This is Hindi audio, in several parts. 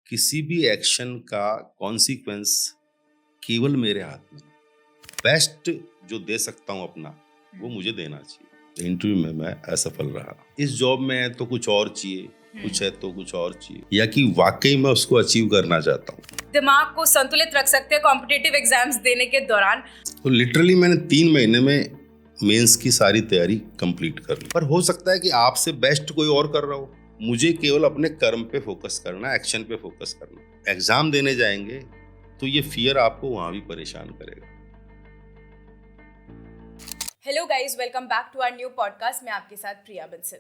किसी भी एक्शन का कॉन्सिक्वेंस केवल मेरे हाथ में। बेस्ट जो दे सकता हूँ अपना वो मुझे देना चाहिए। इंटरव्यू में मैं असफल रहा। इस जॉब में है तो कुछ और चाहिए, कुछ है तो कुछ और चाहिए, या कि वाकई मैं उसको अचीव करना चाहता हूँ। दिमाग को संतुलित रख सकते हैं कॉम्पिटिटिव एग्जाम्स देने के दौरान। तो लिटरली मैंने 3 महीने में मेंस की सारी तैयारी कंप्लीट कर ली। पर हो सकता है कि आपसे बेस्ट कोई और कर रहा हो। मुझे केवल अपने कर्म पे फोकस करना, एक्शन पे फोकस करना। एग्जाम देने जाएंगे तो ये फियर आपको वहां भी परेशान करेगा। Hello guys, welcome back to our new podcast. मैं आपके साथ प्रिया बंसल।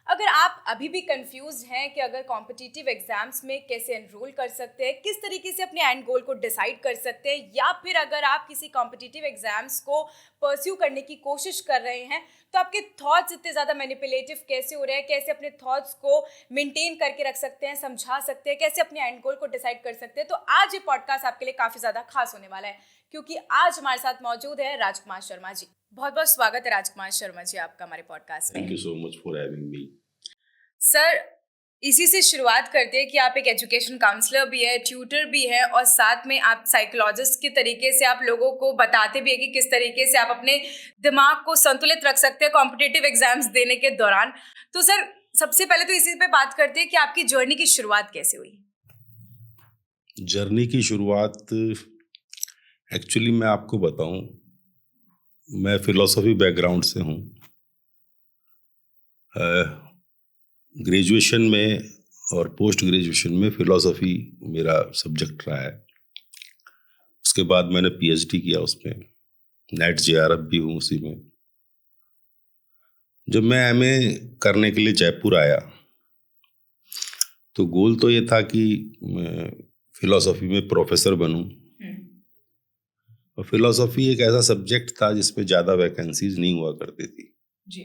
अगर आप अभी भी कंफ्यूज हैं कि अगर कॉम्पिटिटिव एग्जाम्स में कैसे एनरोल कर सकते हैं, किस तरीके से अपने एंड गोल को डिसाइड कर सकते हैं, या फिर अगर आप किसी कॉम्पिटिटिव एग्जाम्स को परस्यू करने की कोशिश कर रहे हैं तो आपके थॉट्स इतने ज़्यादा मैनिपुलेटिव कैसे हो रहे हैं, कैसे अपने थॉट्स को मेंटेन करके रख सकते हैं, समझा सकते हैं, कैसे अपने एंड गोल को डिसाइड कर सकते हैं, तो आज ये पॉडकास्ट आपके लिए काफ़ी ज़्यादा खास होने वाला है, क्योंकि आज हमारे साथ मौजूद है राजकुमार शर्मा जी। बहुत बहुत स्वागत है राजकुमार शर्मा जी आपका हमारे पॉडकास्ट में। Thank you so much for having me. Sir, इसी से शुरुआत करते हैं कि आप एक एजुकेशन काउंसलर भी है, ट्यूटर भी है, और साथ में आप साइकोलॉजिस्ट के तरीके से आप लोगों को बताते भी है कि किस तरीके से आप अपने दिमाग को संतुलित रख सकते हैं कॉम्पिटिटिव एग्जाम्स देने के दौरान। तो सर, सबसे पहले तो इसी पे बात करते हैं कि आपकी जर्नी की शुरुआत कैसे हुई। जर्नी की शुरुआत एक्चुअली मैं आपको बताऊं, मैं फिलोसफी बैकग्राउंड से हूं। ग्रेजुएशन में और पोस्ट ग्रेजुएशन में फिलोसफी मेरा सब्जेक्ट रहा है। उसके बाद मैंने पीएचडी किया उसमें, नेट जेआरएफ भी हूँ उसी में। जब मैं एमए करने के लिए जयपुर आया तो गोल तो ये था कि मैं फिलोसफी में प्रोफेसर बनूं। और फिलोसफी एक ऐसा सब्जेक्ट था जिसमें ज़्यादा वैकेंसीज नहीं हुआ करती थी जी।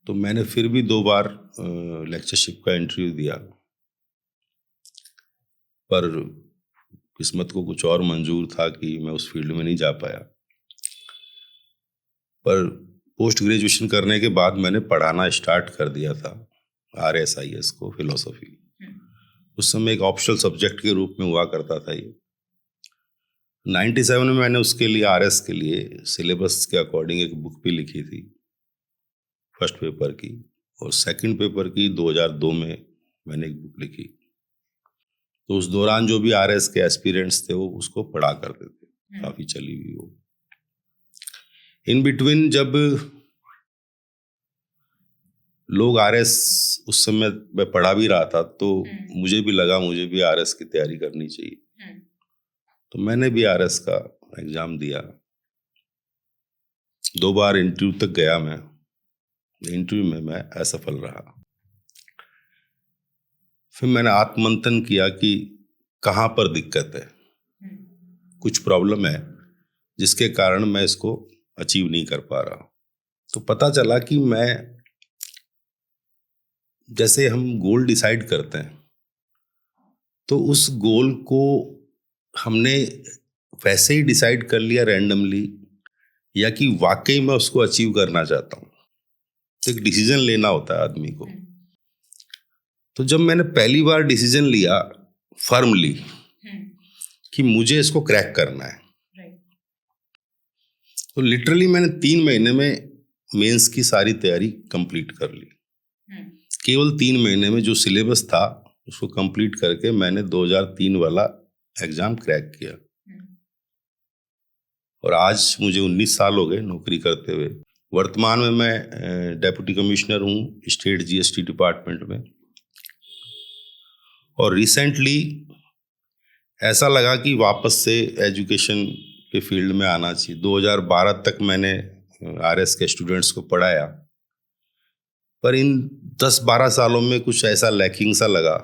तो मैंने फिर भी 2 बार लेक्चरशिप का इंटरव्यू दिया, पर किस्मत को कुछ और मंजूर था कि मैं उस फील्ड में नहीं जा पाया। पर पोस्ट ग्रेजुएशन करने के बाद मैंने पढ़ाना स्टार्ट कर दिया था RSIS को, फिलोसफी। उस समय एक ऑप्शनल सब्जेक्ट के रूप में हुआ करता था ये। 97 में मैंने उसके लिए RS के लिए सिलेबस के अकॉर्डिंग एक बुक भी लिखी थी, फर्स्ट पेपर की, और सेकंड पेपर की 2002 में मैंने एक बुक लिखी। तो उस दौरान जो भी RS के एस्पिरेंट्स थे वो उसको पढ़ा करते थे, काफी चली हुई वो। इन बिटवीन जब लोग RS उस समय मैं पढ़ा भी रहा था तो मुझे भी लगा मुझे भी RS की तैयारी करनी चाहिए। तो मैंने भी RS का एग्जाम दिया। 2 बार इंटरव्यू तक गया मैं। इंटरव्यू में मैं असफल रहा। फिर मैंने आत्ममंथन किया कि कहाँ पर दिक्कत है, कुछ प्रॉब्लम है जिसके कारण मैं इसको अचीव नहीं कर पा रहा। तो पता चला कि मैं, जैसे हम गोल डिसाइड करते हैं तो उस गोल को हमने वैसे ही डिसाइड कर लिया रैंडमली, या कि वाकई मैं उसको अचीव करना चाहता हूँ। तो एक डिसीजन लेना होता है आदमी को। तो जब मैंने पहली बार डिसीजन लिया फर्मली कि मुझे इसको क्रैक करना है, तो लिटरली मैंने 3 महीने में मेंस की सारी तैयारी कंप्लीट कर ली। केवल 3 महीने में जो सिलेबस था उसको कंप्लीट करके मैंने 2003 वाला एग्जाम क्रैक किया। और आज मुझे 19 साल हो गए नौकरी करते हुए। वर्तमान में मैं डेप्यूटी कमिश्नर हूँ स्टेट GST डिपार्टमेंट में। और रिसेंटली ऐसा लगा कि वापस से एजुकेशन के फील्ड में आना चाहिए। 2012 तक मैंने RS के स्टूडेंट्स को पढ़ाया, पर इन 10-12 सालों में कुछ ऐसा लैकिंग सा लगा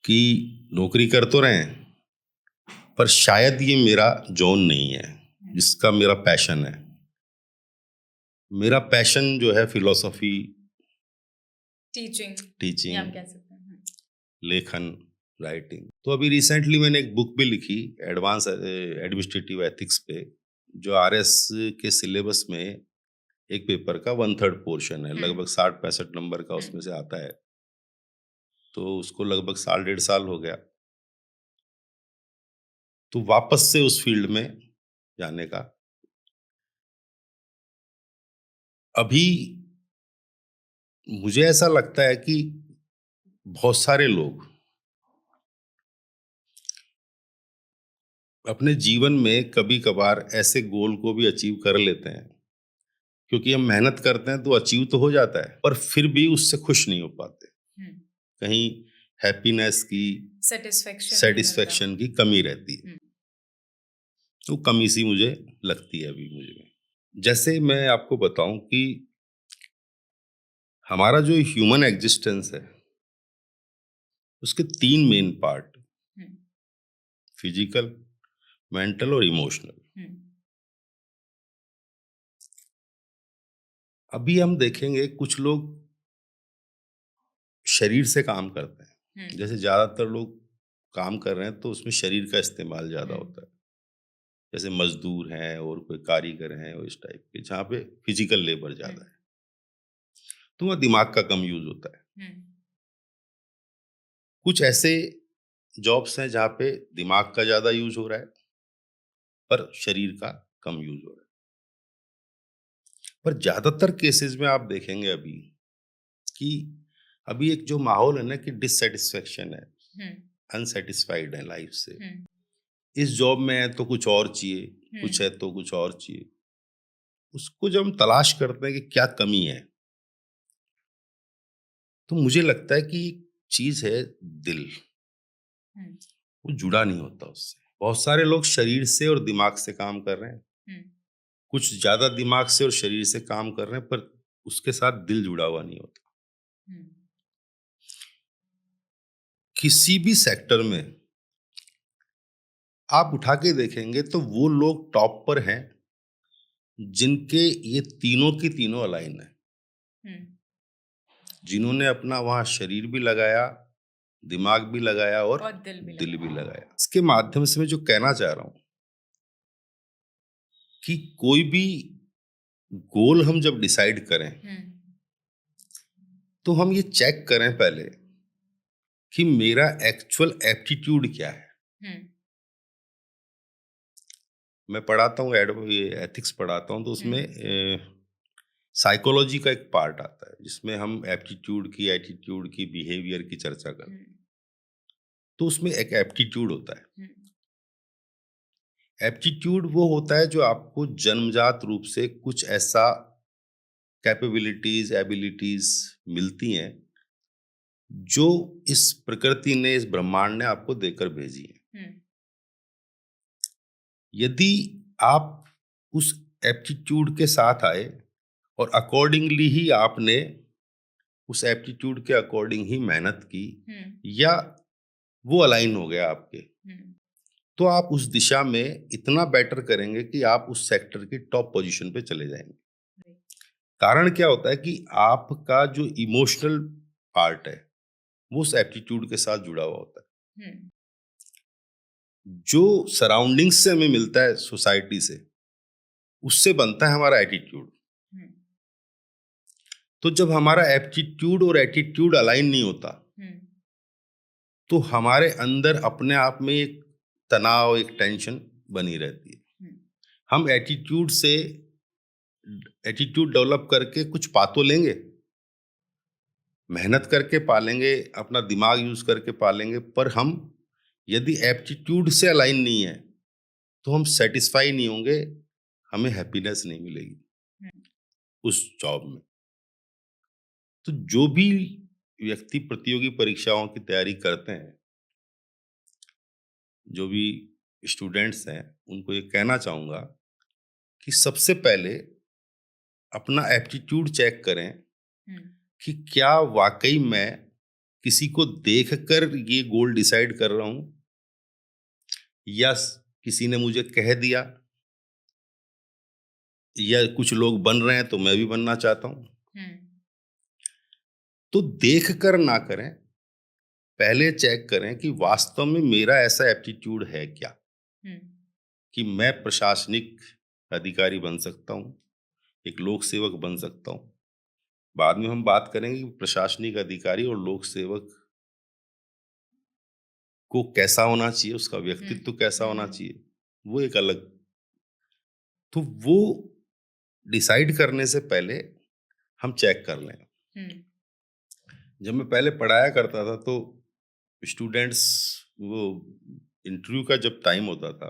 कि नौकरी कर तो रहे हैं पर शायद ये मेरा जोन नहीं है जिसका मेरा पैशन है। मेरा पैशन जो है फिलोसफी, टीचिंग, टीचिंग, कह सकते हैं, लेखन, राइटिंग। तो अभी रिसेंटली मैंने एक बुक भी लिखी एडवांस एडमिनिस्ट्रेटिव एथिक्स पे, जो RS के सिलेबस में एक पेपर का 1/3 पोर्शन है, लगभग 60-65 नंबर का उसमें से आता है। तो उसको लगभग 1.5 साल हो गया। तो वापस से उस फील्ड में जाने का अभी मुझे ऐसा लगता है कि बहुत सारे लोग अपने जीवन में कभी-कभार ऐसे गोल को भी अचीव कर लेते हैं, क्योंकि हम मेहनत करते हैं तो अचीव तो हो जाता है, पर फिर भी उससे खुश नहीं हो पाते। कहीं हैप्पीनेस की, सेटिस्फेक्शन की कमी रहती है। तो कमी सी मुझे लगती है अभी मुझे में। जैसे मैं आपको बताऊं कि हमारा जो ह्यूमन एग्जिस्टेंस है, उसके 3 मेन पार्ट, फिजिकल, मेंटल और इमोशनल। अभी हम देखेंगे कुछ लोग शरीर से काम करते हैं, जैसे ज्यादातर लोग काम कर रहे हैं तो उसमें शरीर का इस्तेमाल ज्यादा होता है, जैसे मजदूर हैं और कोई कारीगर हैं और इस टाइप के, जहाँ पे फिजिकल लेबर ज्यादा है, तो वहाँ दिमाग का कम यूज होता है। कुछ ऐसे जॉब्स हैं जहाँ पे दिमाग का ज्यादा यूज हो रहा है पर शरीर का कम यूज हो रहा है। पर ज्यादातर केसेस में आप देखेंगे अभी कि अभी एक जो माहौल है ना कि डिससेटिस्फेक्शन है, अनसेटिस्फाइड है लाइफ से, इस जॉब में है तो कुछ और चाहिए, कुछ है तो कुछ और चाहिए। उसको जब हम तलाश करते हैं कि क्या कमी है, तो मुझे लगता है कि एक चीज है दिल, वो जुड़ा नहीं होता उससे। बहुत सारे लोग शरीर से और दिमाग से काम कर रहे हैं, कुछ ज्यादा दिमाग से और शरीर से काम कर रहे हैं, पर उसके साथ दिल जुड़ा हुआ नहीं होता। किसी भी सेक्टर में आप उठा के देखेंगे तो वो लोग टॉप पर हैं जिनके ये तीनों की तीनों अलाइन है, जिन्होंने अपना वहां शरीर भी लगाया, दिमाग भी लगाया और दिल भी लगाया। इसके माध्यम से मैं जो कहना चाह रहा हूं कि कोई भी गोल हम जब डिसाइड करें तो हम ये चेक करें पहले कि मेरा एक्चुअल एप्टीट्यूड क्या है। मैं पढ़ाता हूँ एथिक्स पढ़ाता हूँ, तो उसमें साइकोलॉजी का एक पार्ट आता है जिसमें हम एप्टीट्यूड की, एटीट्यूड की, बिहेवियर की चर्चा करते हैं। तो उसमें एक एप्टीट्यूड होता है। एप्टीट्यूड वो होता है जो आपको जन्मजात रूप से कुछ ऐसा कैपेबिलिटीज, एबिलिटीज मिलती हैं जो इस प्रकृति ने, इस ब्रह्मांड ने आपको देकर भेजी है। यदि आप उस एप्टीट्यूड के साथ आए और अकॉर्डिंगली ही आपने उस एप्टीट्यूड के अकॉर्डिंग ही मेहनत की, या वो अलाइन हो गया आपके, तो आप उस दिशा में इतना बेटर करेंगे कि आप उस सेक्टर की टॉप पोजीशन पे चले जाएंगे। कारण क्या होता है कि आपका जो इमोशनल पार्ट है वो उस एप्टीट्यूड के साथ जुड़ा हुआ होता है। जो सराउंडिंग्स से हमें मिलता है सोसाइटी से, उससे बनता है हमारा एटीट्यूड। तो जब हमारा एप्टीट्यूड और एटीट्यूड अलाइन नहीं होता तो हमारे अंदर अपने आप में एक तनाव, एक टेंशन बनी रहती है। हम एटीट्यूड डेवलप करके कुछ पा तो लेंगे, मेहनत करके पालेंगे, अपना दिमाग यूज करके पालेंगे, पर हम यदि एप्टीट्यूड से अलाइन नहीं है तो हम सेटिस्फाई नहीं होंगे, हमें हैप्पीनेस नहीं मिलेगी उस जॉब में। तो जो भी व्यक्ति प्रतियोगी परीक्षाओं की तैयारी करते हैं, जो भी स्टूडेंट्स हैं, उनको ये कहना चाहूंगा कि सबसे पहले अपना एप्टीट्यूड चेक करें कि क्या वाकई मैं किसी को देखकर ये गोल डिसाइड कर रहा हूं, या किसी ने मुझे कह दिया, या कुछ लोग बन रहे हैं तो मैं भी बनना चाहता हूं। तो देख कर ना करें, पहले चेक करें कि वास्तव में मेरा ऐसा एप्टीट्यूड है क्या कि मैं प्रशासनिक अधिकारी बन सकता हूं, एक लोक सेवक बन सकता हूं। बाद में हम बात करेंगे कि प्रशासनिक अधिकारी और लोक सेवक को कैसा होना चाहिए, उसका व्यक्तित्व कैसा होना चाहिए, वो एक अलग। तो वो डिसाइड करने से पहले हम चेक कर लें। जब मैं पहले पढ़ाया करता था तो स्टूडेंट्स, वो इंटरव्यू का जब टाइम होता था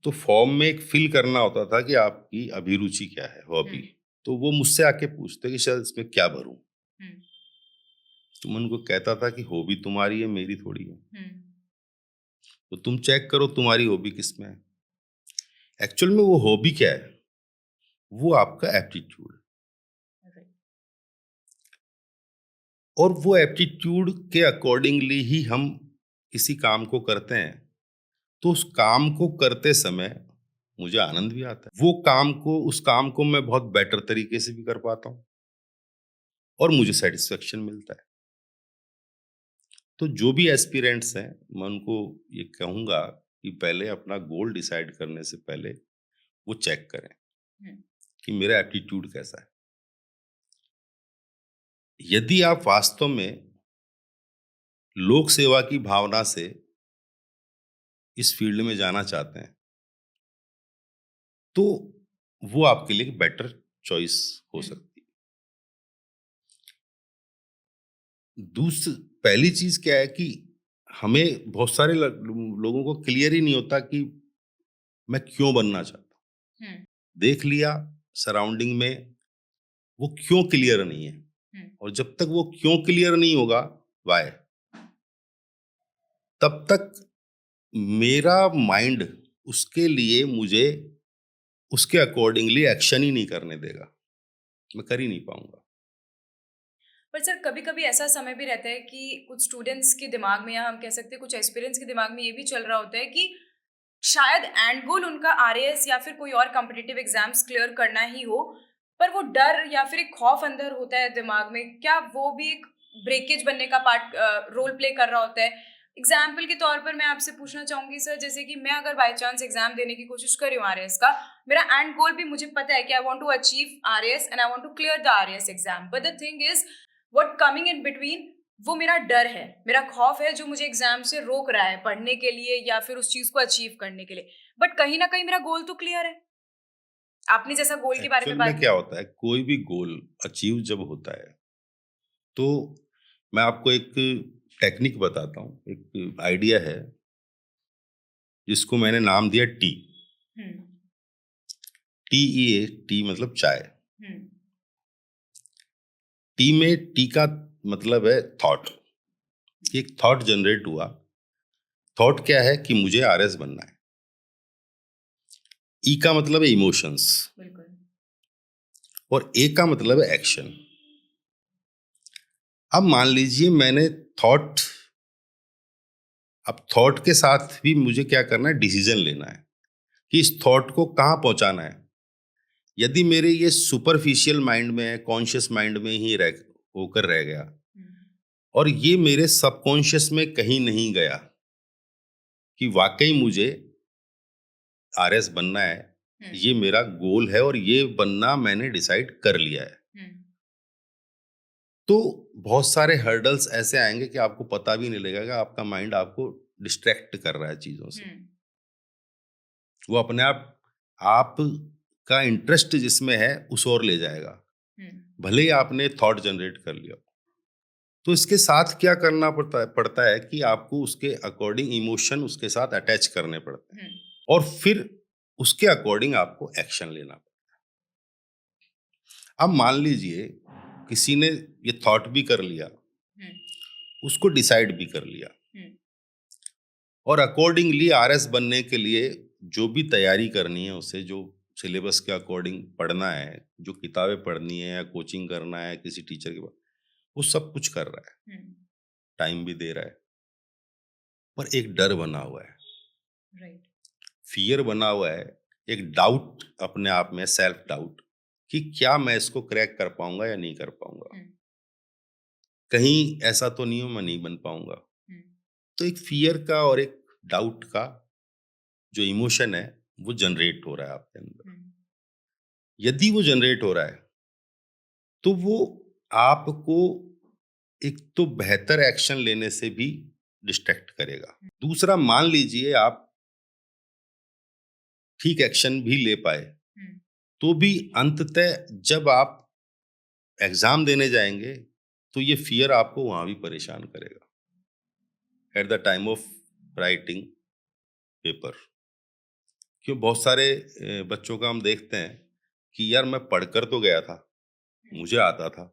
तो फॉर्म में एक फिल करना होता था कि आपकी अभिरुचि क्या है, हॉबी। तो वो मुझसे आके पूछते कि शायद इसमें क्या भरूं। तो मैं उनको कहता था कि हॉबी तुम्हारी है, मेरी थोड़ी है। तो तुम चेक करो तुम्हारी हॉबी किसमें है। एक्चुअल में वो हॉबी क्या है, वो आपका एप्टीट्यूड। और वो एप्टीट्यूड के अकॉर्डिंगली ही हम किसी काम को करते हैं, तो उस काम को करते समय मुझे आनंद भी आता है। उस काम को मैं बहुत बेटर तरीके से भी कर पाता हूँ और मुझे सेटिस्फेक्शन मिलता है। तो जो भी एस्पिरेंट्स हैं, मैं उनको ये कहूँगा कि पहले अपना गोल डिसाइड करने से पहले वो चेक करें कि मेरा एप्टीट्यूड कैसा है। यदि आप वास्तव में लोक सेवा की भावना से इस फील्ड में जाना चाहते हैं, तो वो आपके लिए बेटर चॉइस हो सकती है। पहली चीज क्या है कि हमें बहुत सारे लोगों को क्लियर ही नहीं होता कि मैं क्यों बनना चाहता हूँ। देख लिया सराउंडिंग में, वो क्यों क्लियर नहीं है। और जब तक वो क्यों क्लियर नहीं होगा, वाई, तब तक मेरा माइंड उसके लिए मुझे उसके अकॉर्डिंगली एक्शन ही नहीं करने देगा, मैं कर ही नहीं पाऊंगा। पर सर कभी कभी ऐसा समय भी रहता है कि कुछ स्टूडेंट्स के दिमाग में, या हम कह सकते हैं कुछ एस्पिरेंट्स के दिमाग में ये भी चल रहा होता है कि शायद एंड गोल उनका आरएएस या फिर कोई और कॉम्पिटिटिव एग्जाम्स क्लियर करना ही हो, पर वो डर या फिर एक खौफ अंदर होता है दिमाग में। क्या वो भी एक ब्रेकेज बनने का पार्ट रोल प्ले कर रहा होता है? एग्जाम्पल के तौर पर मैं आपसे पूछना चाहूंगी सर, जैसे कि मैं अगर बाय चांस एग्जाम देने की कोशिश कर रही हूँ आरएएस का, मेरा एंड गोल भी मुझे पता है कि I want to achieve RAS and I want to clear the RAS exam, but the thing is what coming in between, वो मेरा डर है, मेरा खौफ है जो मुझे एग्जाम से रोक रहा है पढ़ने के लिए या फिर उस चीज को अचीव करने के लिए। बट कहीं ना कहीं मेरा गोल तो क्लियर है। आपने जैसा गोल के बारे में एक्चुअल बात में क्या होता है, कोई भी गोल अचीव जब होता है तो मैं आपको एक टेक्निक बताता हूँ, एक आइडिया है जिसको मैंने नाम दिया टी। TEA, टी मतलब चाय। टी में टी का मतलब है थॉट। एक थॉट जनरेट हुआ। थॉट क्या है कि मुझे आरएस बनना है। ई का मतलब है इमोशंस, और ए का मतलब है एक्शन। अब मान लीजिए मैंने थॉट, अब थॉट के साथ भी मुझे क्या करना है, डिसीजन लेना है कि इस थॉट को कहाँ पहुंचाना है। यदि मेरे ये सुपरफिशियल माइंड में है, कॉन्शियस माइंड में ही होकर रह गया और ये मेरे सबकॉन्शियस में कहीं नहीं गया कि वाकई मुझे आरएस बनना है, ये मेरा गोल है और ये बनना मैंने डिसाइड कर लिया है, तो बहुत सारे हर्डल्स ऐसे आएंगे कि आपको पता भी नहीं लगेगा, आपका माइंड आपको डिस्ट्रैक्ट कर रहा है चीजों से। वो अपने आप का इंटरेस्ट जिसमें है उस ओर ले जाएगा, भले ही आपने थॉट जनरेट कर लिया। तो इसके साथ क्या करना पड़ता है कि आपको उसके अकॉर्डिंग इमोशन उसके साथ अटैच करने पड़ते हैं और फिर उसके अकॉर्डिंग आपको एक्शन लेना पड़ता है। अब मान लीजिए किसी ने ये थॉट भी कर लिया, उसको डिसाइड भी कर लिया और अकॉर्डिंगली आरएस बनने के लिए जो भी तैयारी करनी है, उसे जो सिलेबस के अकॉर्डिंग पढ़ना है, जो किताबें पढ़नी है या कोचिंग करना है किसी टीचर के पास, वो सब कुछ कर रहा है, टाइम भी दे रहा है, पर एक डर बना हुआ है, फियर बना हुआ है, एक डाउट अपने आप में, सेल्फ डाउट कि क्या मैं इसको क्रैक कर पाऊंगा या नहीं कर पाऊंगा, कहीं ऐसा तो नहीं हो मैं नहीं बन पाऊंगा। तो एक फियर का और एक डाउट का जो इमोशन है वो जनरेट हो रहा है आपके अंदर। यदि वो जनरेट हो रहा है तो वो आपको एक तो बेहतर एक्शन लेने से भी डिस्ट्रैक्ट करेगा। दूसरा, मान लीजिए आप ठीक एक्शन भी ले पाए, तो भी अंततः जब आप एग्जाम देने जाएंगे तो ये फियर आपको वहां भी परेशान करेगा at the time of writing paper. क्यों, बहुत सारे बच्चों का हम देखते हैं कि यार मैं पढ़कर तो गया था, मुझे आता था,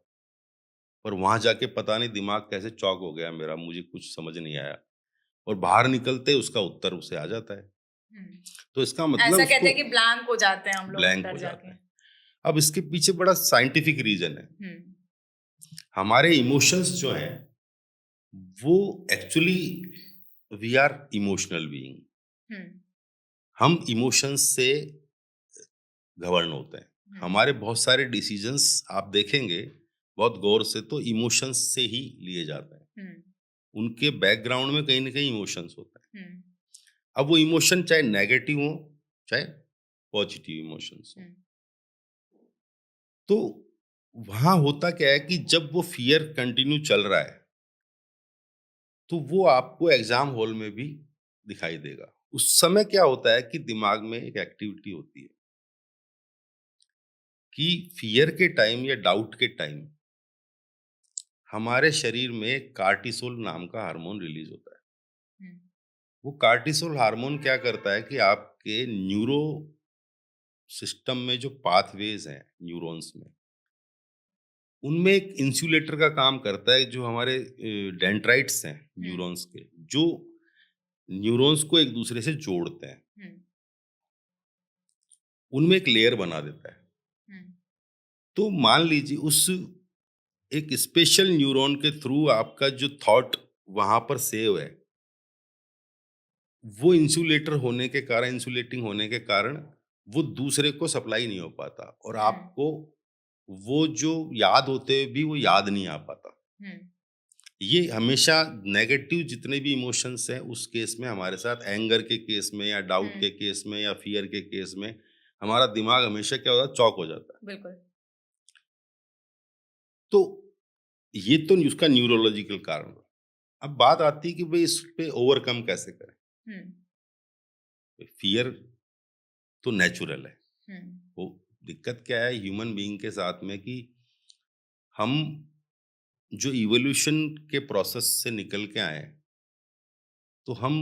पर वहां जाके पता नहीं दिमाग कैसे चौक हो गया मेरा, मुझे कुछ समझ नहीं आया, और बाहर निकलते उसका उत्तर उसे आ जाता है। तो इसका मतलब ऐसा कहते हैं कि ब्लैंक हो जाते हैं हम लोग ब्लैंक अंदर हो जाता जाके। है। अब इसके पीछे बड़ा साइंटिफिक रीजन है। हमारे इमोशंस जो हैं वो actually, we are emotional being. हम इमोशंस से गवर्न होते हैं। हमारे बहुत सारे डिसीजंस आप देखेंगे बहुत गौर से तो इमोशंस से ही लिए जाते हैं। उनके बैकग्राउंड में कहीं ना कहीं इमोशंस होते हैं। अब वो इमोशन चाहे नेगेटिव हो चाहे पॉजिटिव इमोशंस हो, तो वहां होता क्या है कि जब वो फियर कंटिन्यू चल रहा है तो वो आपको एग्जाम हॉल में भी दिखाई देगा। उस समय क्या होता है कि दिमाग में एक एक्टिविटी होती है कि फियर के टाइम या डाउट के टाइम हमारे शरीर में कार्टिसोल नाम का हार्मोन रिलीज होता है। वो कार्टिसोल हार्मोन क्या करता है कि आपके न्यूरो सिस्टम में जो पाथवेज हैं न्यूरॉन्स में, उनमें एक इंसुलेटर का काम करता है, जो हमारे डेंड्राइट्स हैं न्यूरॉन्स के, जो न्यूरॉन्स को एक दूसरे से जोड़ते हैं, उनमें एक लेयर बना देता है। तो मान लीजिए उस एक स्पेशल न्यूरॉन के थ्रू आपका जो थॉट वहां पर सेव है, वो इंसुलेटर होने के कारण, इंसुलेटिंग होने के कारण वो दूसरे को सप्लाई नहीं हो पाता, और आपको वो जो याद होते हुए भी वो याद नहीं आ पाता। ये हमेशा नेगेटिव जितने भी इमोशंस हैं उस केस में हमारे साथ, एंगर के केस में या डाउट के केस में या फियर के केस में, हमारा दिमाग हमेशा क्या होता है, चौक हो जाता है। बिल्कुल। तो ये तो उसका न्यूरोलॉजिकल कारण है। अब बात आती है कि भाई इस पे ओवरकम कैसे करें। फियर तो नेचुरल है। वो दिक्कत क्या है ह्यूमन बीइंग के साथ में कि हम जो इवोल्यूशन के प्रोसेस से निकल के आए, तो हम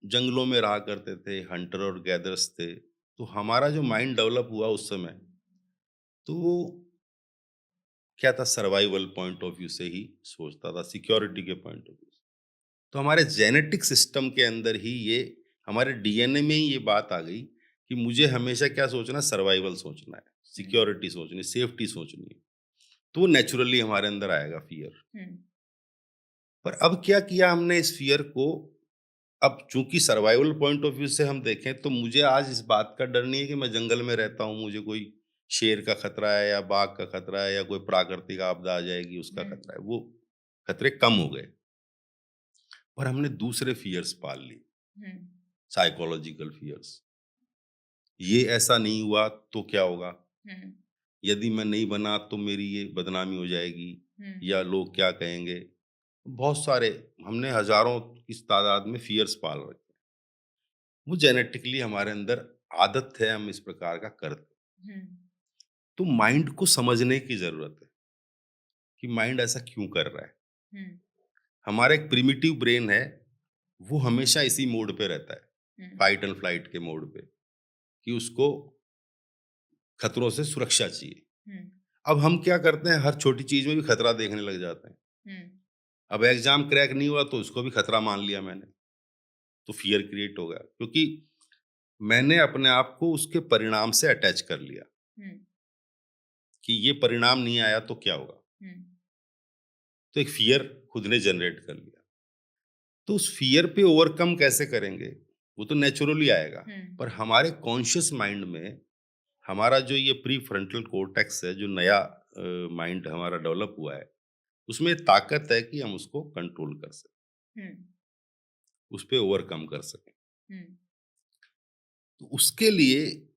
जंगलों में रहा करते थे, हंटर और गैदर्स थे, तो हमारा जो माइंड डेवलप हुआ उस समय, तो वो क्या था, सर्वाइवल पॉइंट ऑफ व्यू से ही सोचता था, सिक्योरिटी के पॉइंट ऑफ व्यू से। तो हमारे जेनेटिक सिस्टम के अंदर ही ये, हमारे डीएनए में ही ये बात आ गई कि मुझे हमेशा क्या सोचना, सर्वाइवल सोचना है, सिक्योरिटी सोचनी है, सेफ्टी सोचनी है। तो वो नेचुरली हमारे अंदर आएगा फियर। पर अब क्या किया हमने इस फियर को, अब चूंकि सर्वाइवल पॉइंट ऑफ व्यू से हम देखें तो मुझे आज इस बात का डर नहीं है कि मैं जंगल में रहता हूँ, मुझे कोई शेर का खतरा है या बाघ का खतरा है या कोई प्राकृतिक आपदा आ जाएगी उसका खतरा है, वो खतरे कम हो गए। पर हमने दूसरे फियर्स पाल लिए, साइकोलॉजिकल फियर्स। ये ऐसा नहीं हुआ तो क्या होगा, यदि मैं नहीं बना तो मेरी ये बदनामी हो जाएगी, या लोग क्या कहेंगे। बहुत सारे, हमने हजारों की तादाद में फियर्स पाल रखे। वो जेनेटिकली हमारे अंदर आदत है, हम इस प्रकार का करते। तो माइंड को समझने की जरूरत है कि माइंड ऐसा क्यों कर रहा है। हमारा एक प्रिमिटिव ब्रेन है, वो हमेशा इसी मोड पे रहता है, फाइट एंड फ्लाइट के मोड पे, कि उसको खतरों से सुरक्षा चाहिए। अब हम क्या करते हैं, हर छोटी चीज में भी खतरा देखने लग जाते हैं। अब एग्जाम क्रैक नहीं हुआ तो उसको भी खतरा मान लिया मैंने, तो फियर क्रिएट हो गया, क्योंकि मैंने अपने आप को उसके परिणाम से अटैच कर लिया कि ये परिणाम नहीं आया तो क्या होगा। तो एक फियर खुद ने जनरेट कर लिया। तो उस फियर पे ओवरकम कैसे करेंगे, वो तो नेचुरली आएगा। पर हमारे कॉन्शियस माइंड में हमारा जो ये प्री फ्रंटल कोर्टेक्स है, जो नया माइंड हमारा डेवलप हुआ है, उसमें ताकत है कि हम उसको कंट्रोल कर सकें, उस पे ओवरकम कर सकें। तो उसके लिए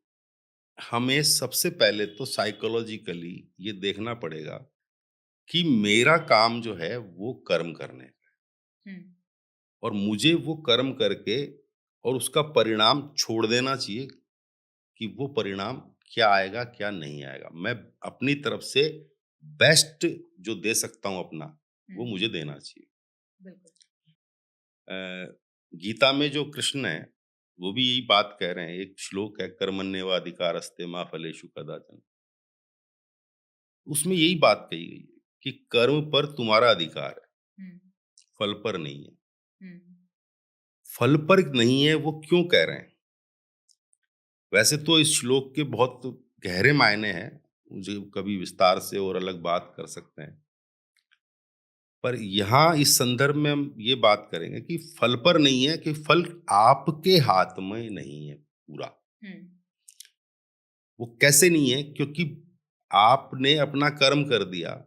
हमें सबसे पहले तो साइकोलॉजिकली ये देखना पड़ेगा कि मेरा काम जो है वो कर्म करने का है। और मुझे वो कर्म करके और उसका परिणाम छोड़ देना चाहिए कि वो परिणाम क्या आएगा क्या नहीं आएगा। मैं अपनी तरफ से बेस्ट जो दे सकता हूँ अपना, वो मुझे देना चाहिए। बिल्कुल। गीता में जो कृष्ण है वो भी यही बात कह रहे हैं। एक श्लोक है, कर्मण्येवाधिकारस्ते मा फलेषु कदाचन। उसमें यही बात कही गई है कि कर्म पर तुम्हारा अधिकार है, फल पर नहीं है। फल पर नहीं है वो क्यों कह रहे हैं? वैसे तो इस श्लोक के बहुत गहरे मायने हैं, मुझे कभी विस्तार से और अलग बात कर सकते हैं, पर यहाँ इस संदर्भ में हम ये बात करेंगे कि फल पर नहीं है, कि फल आपके हाथ में नहीं है पूरा। वो कैसे नहीं है? क्योंकि आपने अपना कर्म कर दिया,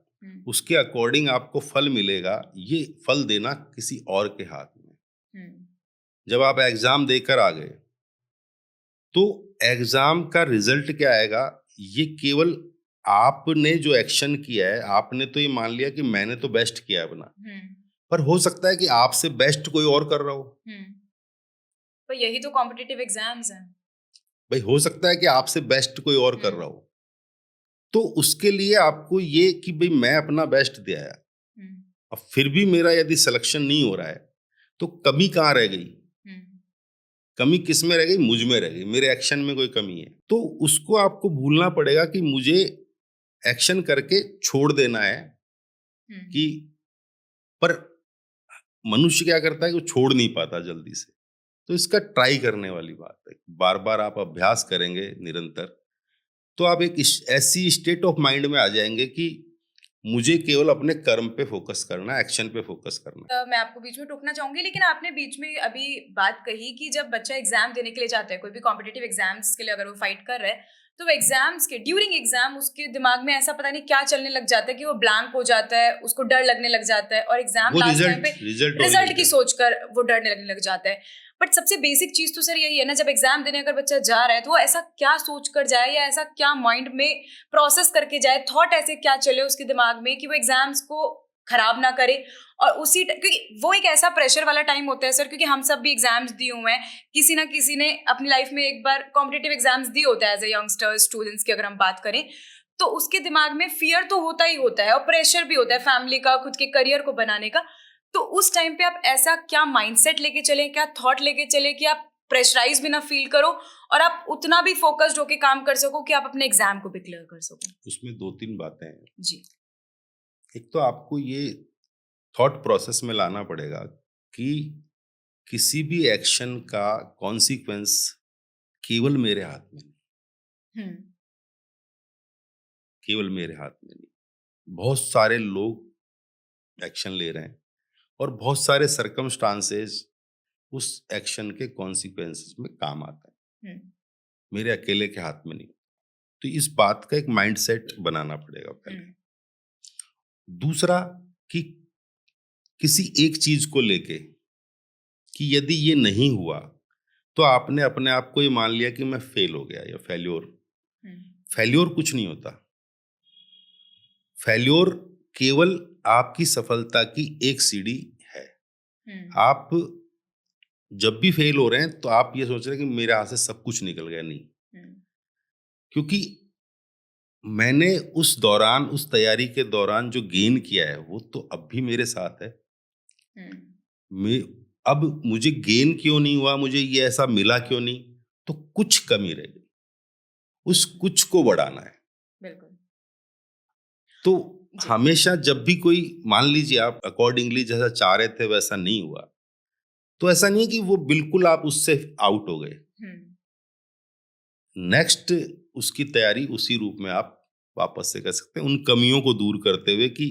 उसके अकॉर्डिंग आपको फल मिलेगा। ये फल देना किसी और के हाथ में। जब आप एग्जाम देकर आ गए तो एग्जाम का रिजल्ट क्या आएगा, ये केवल आपने जो एक्शन किया है, आपने तो ये मान लिया कि मैंने तो बेस्ट किया है अपना, पर हो सकता है कि आपसे बेस्ट कोई और कर रहा हो। पर यही तो कॉम्पिटिटिव एग्जाम्स हैं भाई, हो सकता है कि आपसे बेस्ट कोई और कर रहा हो, तो उसके लिए आपको ये कि भाई मैं अपना बेस्ट दिया है, अब फिर भी मेरा यदि सिलेक्शन नहीं हो रहा है तो कमी कहाँ रह गई? कमी किस में रह गई? मुझ में रह गई, मेरे एक्शन में कोई कमी है। तो उसको आपको भूलना पड़ेगा कि मुझे एक्शन करके छोड़ देना है कि, पर मनुष्य क्या करता है कि वो छोड़ नहीं पाता जल्दी से। तो इसका ट्राई करने वाली बात है, बार बार आप अभ्यास करेंगे निरंतर, तो आप एक ऐसी स्टेट ऑफ माइंड में आ जाएंगे कि मुझे केवल अपने कर्म पे फोकस करना है, एक्शन पे फोकस करना है। मैं आपको बीच में टोकना चाहूंगी, लेकिन आपने बीच में अभी बात कही कि जब बच्चा एग्जाम देने के लिए जाता है, कोई भी कॉम्पिटिटिव एग्जाम्स के लिए अगर वो फाइट कर रहा है, तो वो एग्जाम्स के ड्यूरिंग एग्जाम उसके दिमाग में ऐसा पता नहीं क्या चलने लग जाता है कि वो ब्लैंक हो जाता है, उसको डर लगने लग जाता है, और एग्जाम लास्ट टाइम पे रिजल्ट की सोचकर वो डरने लगने लग जाता है। बट सबसे बेसिक चीज तो सर यही है ना, जब एग्जाम देने अगर बच्चा जा रहा है तो वो ऐसा क्या सोच कर जाए, या ऐसा क्या माइंड में प्रोसेस करके जाए, थॉट ऐसे क्या चले उसके दिमाग में कि वो एग्जाम्स को खराब ना करे। और उसी क्योंकि वो एक ऐसा प्रेशर वाला टाइम होता है सर, क्योंकि हम सब भी एग्जाम्स दिए हुए हैं, किसी ना किसी ने अपनी लाइफ में एक बार कॉम्पिटिटिव एग्जाम्स दिए होता है एज ए यंगस्टर स्टूडेंट्स की अगर हम बात करें, तो उसके दिमाग में फियर तो होता ही होता है और प्रेशर भी होता है फैमिली का, खुद के करियर को बनाने का। तो उस टाइम पे आप ऐसा क्या माइंडसेट लेके चले, क्या थॉट लेके चले कि आप प्रेशराइज भी ना फील करो और आप उतना भी फोकस्ड होके काम कर सको कि आप अपने एग्जाम को भी क्लियर कर सको? उसमें 2-3 बातें हैं जी। एक तो आपको ये थॉट प्रोसेस में लाना पड़ेगा कि किसी भी एक्शन का कॉन्सिक्वेंस केवल मेरे हाथ में नहीं, केवल मेरे हाथ में नहीं। बहुत सारे लोग एक्शन ले रहे हैं और बहुत सारे सर्कमस्टांसेस उस एक्शन के कॉन्सिक्वेंसेस में काम आता है, मेरे अकेले के हाथ में नहीं। तो इस बात का एक माइंडसेट बनाना पड़ेगा पहले। दूसरा कि किसी एक चीज को लेके कि यदि ये नहीं हुआ तो आपने अपने आप को ये मान लिया कि मैं फेल हो गया या फेल्योर। फेल्योर कुछ नहीं होता। फेल्योर केवल आपकी सफलता की एक सीढ़ी है। आप जब भी फेल हो रहे हैं तो आप ये सोच रहे हैं कि मेरे हाथ से सब कुछ निकल गया, नहीं, क्योंकि मैंने उस दौरान, उस तैयारी के दौरान जो गेन किया है वो तो अब भी मेरे साथ है। मैं अब मुझे गेन क्यों नहीं हुआ, मुझे ये ऐसा मिला क्यों नहीं, तो कुछ कमी रह गई, उस कुछ को बढ़ाना है। बिल्कुल। तो हमेशा जब भी कोई, मान लीजिए आप अकॉर्डिंगली जैसा चाह रहे थे वैसा नहीं हुआ, तो ऐसा नहीं कि वो बिल्कुल आप उससे आउट हो गए। नेक्स्ट उसकी तैयारी उसी रूप में आप वापस से कर सकते हैं, उन कमियों को दूर करते हुए कि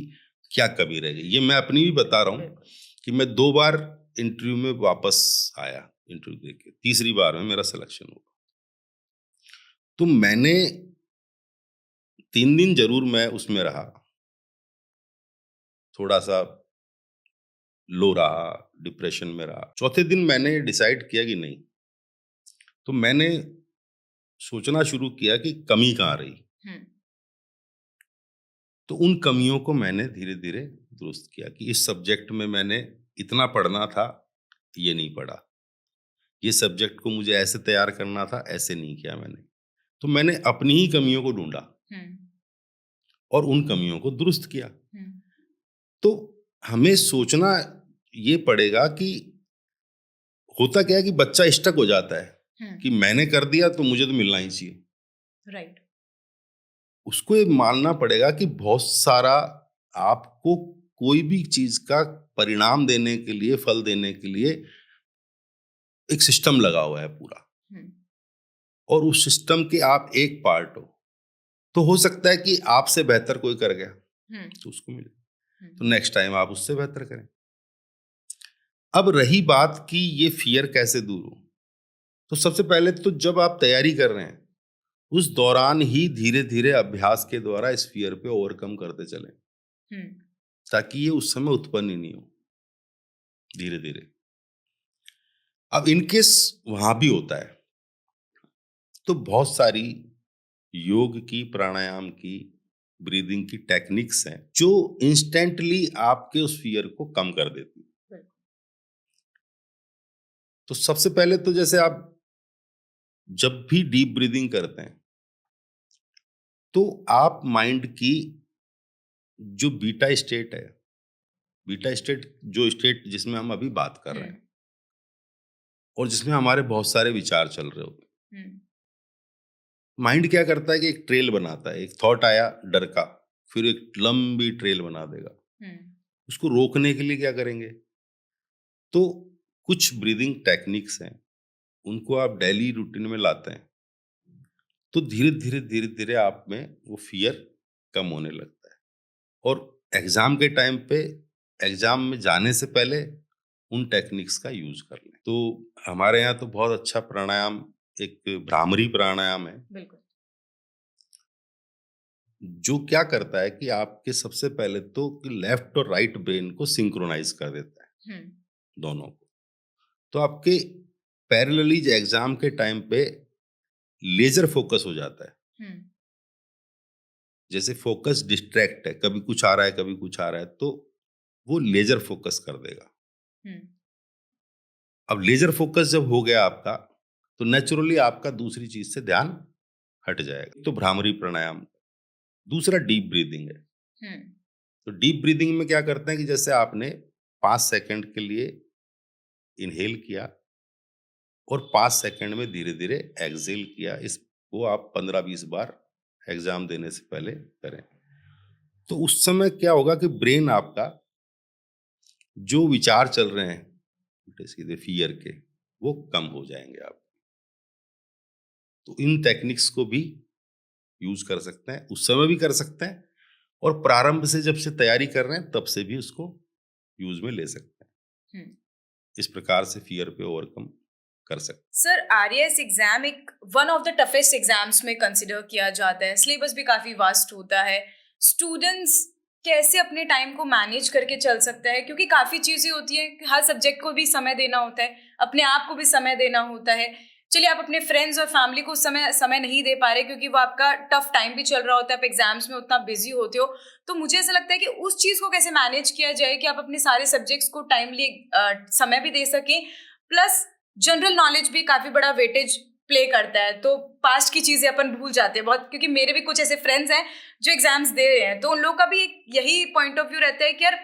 क्या कमी रह गई। ये मैं अपनी भी बता रहा हूँ कि मैं 2 बार इंटरव्यू में वापस आया, इंटरव्यू देके, तीसरी बार में मेरा सिलेक्शन हुआ। तो मैंने 3 दिन जरूर मैं उसमें रहा, थोड़ा सा लो रहा, डिप्रेशन में रहा। चौथे दिन मैंने डिसाइड किया कि नहीं, तो मैंने सोचना शुरू किया कि कमी कहाँ रही। तो उन कमियों को मैंने धीरे धीरे दुरुस्त किया कि इस सब्जेक्ट में मैंने इतना पढ़ना था ये नहीं पढ़ा, ये सब्जेक्ट को मुझे ऐसे तैयार करना था, ऐसे नहीं किया मैंने। तो मैंने अपनी ही कमियों को ढूंढा और उन कमियों को दुरुस्त किया। तो हमें सोचना ये पड़ेगा कि होता क्या है कि बच्चा स्टक हो जाता है कि मैंने कर दिया तो मुझे तो मिलना ही चाहिए। राइट। उसको ये मानना पड़ेगा कि बहुत सारा आपको कोई भी चीज का परिणाम देने के लिए, फल देने के लिए एक सिस्टम लगा हुआ है पूरा, और उस सिस्टम के आप एक पार्ट हो। तो हो सकता है कि आपसे बेहतर कोई कर गया तो उसको मिले, तो नेक्स्ट टाइम आप उससे बेहतर करें। अब रही बात कि ये फियर कैसे दूर हो, तो सबसे पहले तो जब आप तैयारी कर रहे हैं उस दौरान ही धीरे धीरे अभ्यास के द्वारा इस फियर पे ओवरकम करते चलें, ताकि ये उस समय उत्पन्न ही नहीं हो, धीरे धीरे। अब इनकेस वहां भी होता है तो बहुत सारी योग की, प्राणायाम की, ब्रीदिंग की टेक्निक्स हैं जो इंस्टेंटली आपके उस फियर को कम कर देती है। तो सबसे पहले तो जैसे आप जब भी डीप ब्रीदिंग करते हैं तो आप माइंड की जो बीटा स्टेट है, बीटा स्टेट जो स्टेट जिसमें हम अभी बात कर रहे हैं और जिसमें हमारे बहुत सारे विचार चल रहे होते हैं, माइंड क्या करता है कि एक ट्रेल बनाता है। एक थॉट आया डर का, फिर एक लंबी ट्रेल बना देगा। उसको रोकने के लिए क्या करेंगे, तो कुछ ब्रीदिंग टेक्निक्स हैं, उनको आप डेली रूटीन में लाते हैं तो धीरे धीरे धीरे धीरे आप में वो फियर कम होने लगता है। और एग्जाम के टाइम पे, एग्जाम में जाने से पहले उन टेक्निक्स का यूज कर लें। तो हमारे यहाँ तो बहुत अच्छा प्राणायाम, एक भ्रामरी प्राणायाम है। बिल्कुल। जो क्या करता है कि आपके सबसे पहले तो लेफ्ट और राइट ब्रेन को सिंक्रोनाइज कर देता है, दोनों को। तो आपके पैरेलली एग्जाम के टाइम पे लेजर फोकस हो जाता है। जैसे फोकस डिस्ट्रैक्ट है, कभी कुछ आ रहा है कभी कुछ आ रहा है, तो वो लेजर फोकस कर देगा। अब लेजर फोकस जब हो गया आपका तो नेचुरली आपका दूसरी चीज से ध्यान हट जाएगा। तो भ्रामरी प्राणायाम। दूसरा डीप ब्रीदिंग है। तो डीप ब्रीदिंग में क्या करते हैं कि जैसे आपने 5 सेकंड के लिए इनहेल किया और 5 सेकंड में धीरे धीरे एक्सहेल किया। इसको आप 15-20 बार एग्जाम देने से पहले करें। तो उस समय क्या होगा कि ब्रेन आपका जो विचार चल रहे हैं उल्टे सीधे फियर के, वो कम हो जाएंगे आप। तो इन टेक्निक्स को भी यूज कर सकते हैं, उस समय भी कर सकते हैं, और प्रारंभ से जब से तैयारी कर रहे हैं तब से भी उसको यूज में ले सकते हैं। इस प्रकार से फियर पे ओवरकम कर सकते हैं। सर, आरएएस एग्जाम एक one of the toughest exams में कंसिडर किया जाता है। सिलेबस भी काफी वास्ट होता है। स्टूडेंट्स कैसे अपने टाइम को मैनेज करके चल सकता है, क्योंकि काफी चीजें होती हैं, हर सब्जेक्ट को भी समय देना होता है, अपने आप को भी समय देना होता है। चलिए, आप अपने फ्रेंड्स और फैमिली को समय नहीं दे पा रहे क्योंकि वो आपका टफ टाइम भी चल रहा होता है, आप एग्जाम्स में उतना बिजी होते हो। तो मुझे ऐसा लगता है कि उस चीज को कैसे मैनेज किया जाए कि आप अपने सारे सब्जेक्ट्स को टाइमली समय भी दे सकें, प्लस जनरल नॉलेज भी काफी बड़ा वेटेज प्ले करता है। तो पास्ट की चीजें अपन भूल जाते हैं बहुत, क्योंकि मेरे भी कुछ ऐसे फ्रेंड्स हैं जो एग्जाम्स दे रहे हैं, तो उन लोगों का भी एक यही पॉइंट ऑफ व्यू रहता है कि यार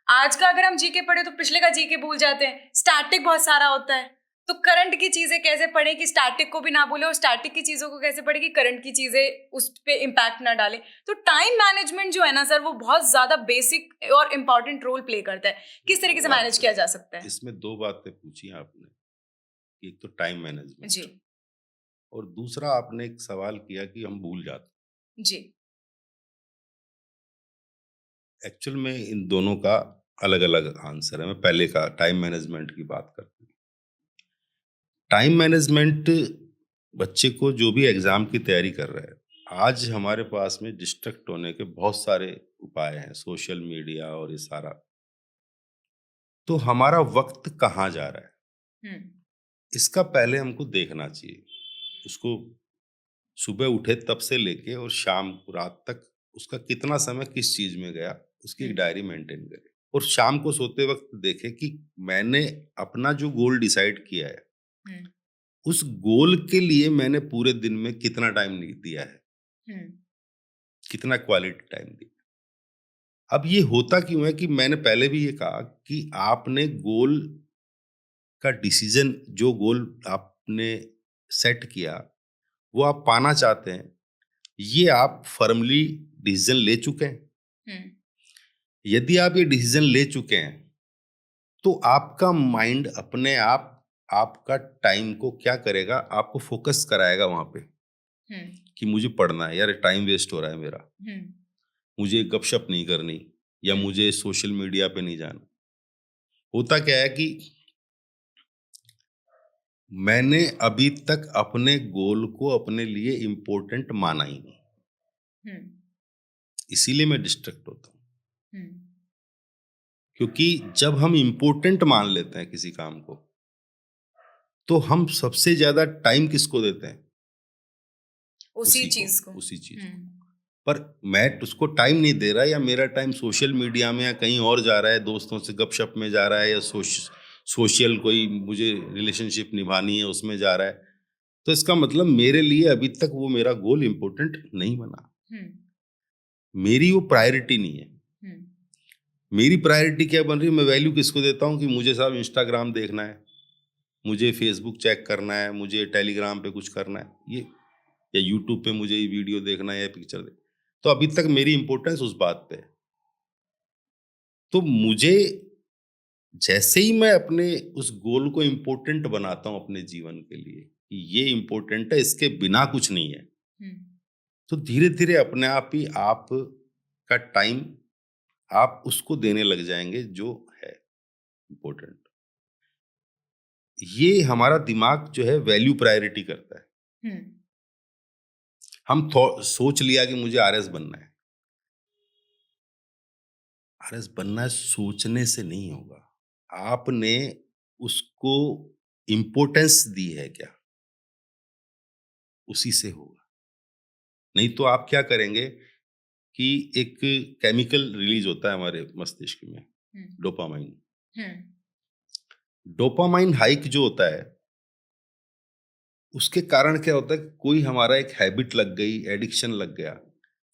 आज का अगर हम जीके पढ़े तो पिछले का जीके भूल जाते हैं। स्टैटिक बहुत सारा होता है, तो करंट की चीजें कैसे पढ़े कि स्टैटिक को भी ना भूले, और स्टैटिक की चीजों को कैसे पढ़े कि करंट की चीजें उस पे इम्पैक्ट ना डाले। तो टाइम मैनेजमेंट जो है ना सर, वो बहुत ज्यादा बेसिक और इम्पोर्टेंट रोल प्ले करता है। किस तरीके से मैनेज किया जा सकता है? इसमें 2 बातें पूछी आपने, एक तो टाइम मैनेजमेंट जी, और दूसरा आपने एक सवाल किया कि हम भूल जाते। जी, एक्चुअल में इन दोनों का अलग अलग आंसर है। मैं पहले का टाइम मैनेजमेंट की बात करता हूँ। टाइम मैनेजमेंट बच्चे को जो भी एग्जाम की तैयारी कर रहा है, आज हमारे पास में डिस्ट्रैक्ट होने के बहुत सारे उपाय हैं, सोशल मीडिया और ये सारा। तो हमारा वक्त कहाँ जा रहा है, इसका पहले हमको देखना चाहिए। उसको सुबह उठे तब से लेके और शाम को रात तक उसका कितना समय किस चीज में गया, उसकी एक डायरी मेंटेन करें। और शाम को सोते वक्त देखे कि मैंने अपना जो गोल डिसाइड किया है, हम्म, उस गोल के लिए मैंने पूरे दिन में कितना टाइम दिया है, हम्म, कितना क्वालिटी टाइम दिया। अब ये होता क्यों है कि मैंने पहले भी ये कहा कि आपने गोल का डिसीजन, जो गोल आपने सेट किया वो आप पाना चाहते हैं, ये आप फर्मली डिसीजन ले चुके हैं। हम्म, यदि आप ये डिसीजन ले चुके हैं तो आपका माइंड अपने आप आपका टाइम को क्या करेगा, आपको फोकस कराएगा वहां पे हम्म, कि मुझे पढ़ना है, यार टाइम वेस्ट हो रहा है मेरा, हम्म, मुझे गपशप नहीं करनी, या हम्म, मुझे सोशल मीडिया पे नहीं जाना। होता क्या है कि मैंने अभी तक अपने गोल को अपने लिए इम्पोर्टेंट माना ही नहीं, हम्म, इसीलिए मैं डिस्ट्रैक्ट होता हूँ। हम्म, क्योंकि जब हम इम्पोर्टेंट मान लेते हैं किसी काम को, तो हम सबसे ज्यादा टाइम किसको देते हैं? उसी चीज को। उसी चीज को। हम्म, पर मैं उसको टाइम नहीं दे रहा, या मेरा टाइम सोशल मीडिया में या कहीं और जा रहा है, दोस्तों से गपशप में जा रहा है, या सोशल कोई मुझे रिलेशनशिप निभानी है उसमें जा रहा है, तो इसका मतलब मेरे लिए अभी तक वो मेरा गोल इम्पोर्टेंट नहीं बना, हम्म, मेरी वो प्रायोरिटी नहीं है। हम्म, मेरी प्रायोरिटी क्या बन रही है? मैं वैल्यू किसको देता हूँ कि मुझे साहब इंस्टाग्राम देखना है, मुझे फेसबुक चेक करना है, मुझे टेलीग्राम पे कुछ करना है, ये, या यूट्यूब पे मुझे ये वीडियो देखना है या पिक्चर देख। तो अभी तक मेरी इंपॉर्टेंस उस बात पे है। तो मुझे जैसे ही मैं अपने उस गोल को इम्पोर्टेंट बनाता हूँ अपने जीवन के लिए, कि ये इम्पोर्टेंट है, इसके बिना कुछ नहीं है, हम्म, तो धीरे धीरे अपने आप ही आप का टाइम आप उसको देने लग जाएंगे जो है इम्पोर्टेंट। ये हमारा दिमाग जो है वैल्यू प्रायोरिटी करता है। हम्म, हम सोच लिया कि मुझे आरएस बनना है, आरएस बनना है, सोचने से नहीं होगा, आपने उसको इम्पोर्टेंस दी है क्या, उसी से होगा। नहीं तो आप क्या करेंगे कि एक केमिकल रिलीज होता है हमारे मस्तिष्क में, हम्म, डोपामाइन। हम्म, डोपामाइन हाइक जो होता है, उसके कारण क्या होता है, कोई हमारा एक हैबिट लग गई, एडिक्शन लग गया,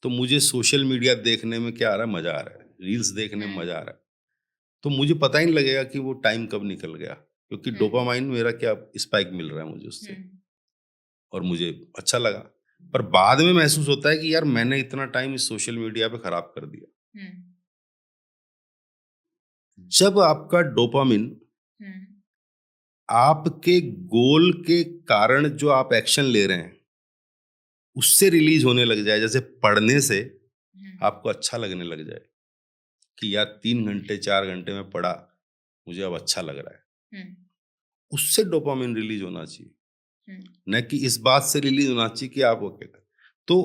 तो मुझे सोशल मीडिया देखने में क्या आ रहा है, मजा आ रहा है, रील्स देखने में मजा आ रहा है, तो मुझे पता ही नहीं लगेगा कि वो टाइम कब निकल गया, क्योंकि डोपामाइन मेरा क्या स्पाइक मिल रहा है मुझे उससे, हम्म, और मुझे अच्छा लगा। पर बाद में महसूस होता है कि यार मैंने इतना टाइम इस सोशल मीडिया पे खराब कर दिया। हम्म, जब आपका डोपामिन हम्म, आपके गोल के कारण जो आप एक्शन ले रहे हैं उससे रिलीज होने लग जाए, जैसे पढ़ने से हम्म, आपको अच्छा लगने लग जाए कि यार 3 घंटे 4 घंटे में पढ़ा, मुझे अब अच्छा लग रहा है, हम्म, उससे डोपामिन रिलीज होना चाहिए, हम्म, न कि इस बात से रिलीज होना चाहिए कि आप ओके कर। तो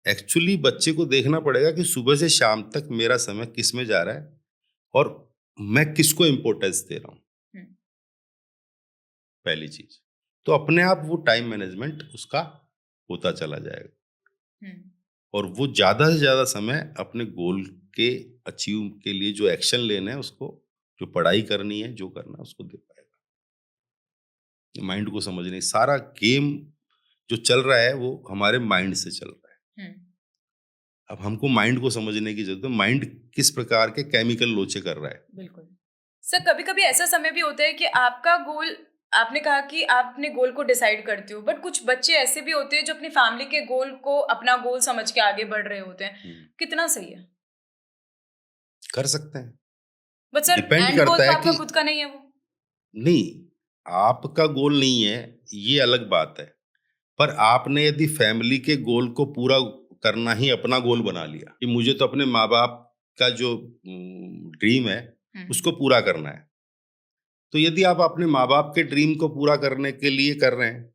एक्चुअली बच्चे को देखना पड़ेगा कि सुबह से शाम तक मेरा समय किस में जा रहा है, और मैं किसको इम्पोर्टेंस दे रहा हूँ, हम्म, पहली चीज। तो अपने आप वो टाइम मैनेजमेंट उसका होता चला जाएगा, हम्म, और वो ज्यादा से ज्यादा समय अपने गोल के अचीव के लिए जो एक्शन लेने हैं उसको, जो पढ़ाई करनी है, जो करना है उसको दे पाएगा। माइंड को समझने, सारा गेम जो चल रहा है वो हमारे माइंड से चल रहा है। हम्म, अब हमको माइंड को समझने की जरूरत है, माइंड किस प्रकार के केमिकल लोचे कर रहा है। बिल्कुल। सर, कभी कभी ऐसा समय भी होता है कि आपका गोल, आपने कहा कि आप अपने गोल को डिसाइड करते हो, बट कुछ बच्चे ऐसे भी होते हैं जो अपनी फैमिली के गोल को अपना गोल समझ के आगे बढ़ रहे होते हैं। कितना सही है? कर सकते हैं, बट सर, डिपेंड एंड गोल करता तो है आपका कि, खुद का नहीं है वो। नहीं, आपका गोल नहीं है, ये अलग बात है, पर आपने यदि फैमिली के गोल को पूरा करना ही अपना गोल बना लिया कि मुझे तो अपने माँ बाप का जो ड्रीम है उसको पूरा करना है, तो यदि आप अपने माँ बाप के ड्रीम को पूरा करने के लिए कर रहे हैं,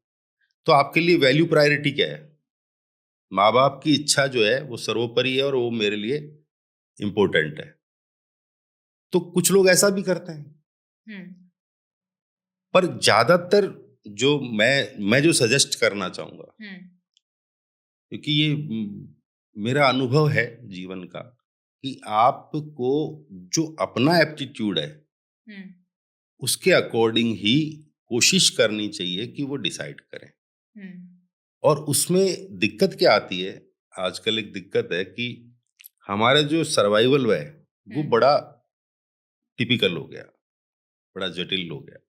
तो आपके लिए वैल्यू प्रायोरिटी क्या है? माँ बाप की इच्छा जो है वो सर्वोपरि है, और वो मेरे लिए इम्पोर्टेंट है। तो कुछ लोग ऐसा भी करते हैं, हम्म, पर ज्यादातर जो मैं जो सजेस्ट करना चाहूंगा, हम्म, क्योंकि ये मेरा अनुभव है जीवन का, कि आपको जो अपना एप्टीट्यूड है हम्म उसके अकॉर्डिंग ही कोशिश करनी चाहिए कि वो डिसाइड करें। हम्म और उसमें दिक्कत क्या आती है, आजकल एक दिक्कत है कि हमारा जो सर्वाइवल है वो हम्म बड़ा टिपिकल हो गया, बड़ा जटिल हो गया।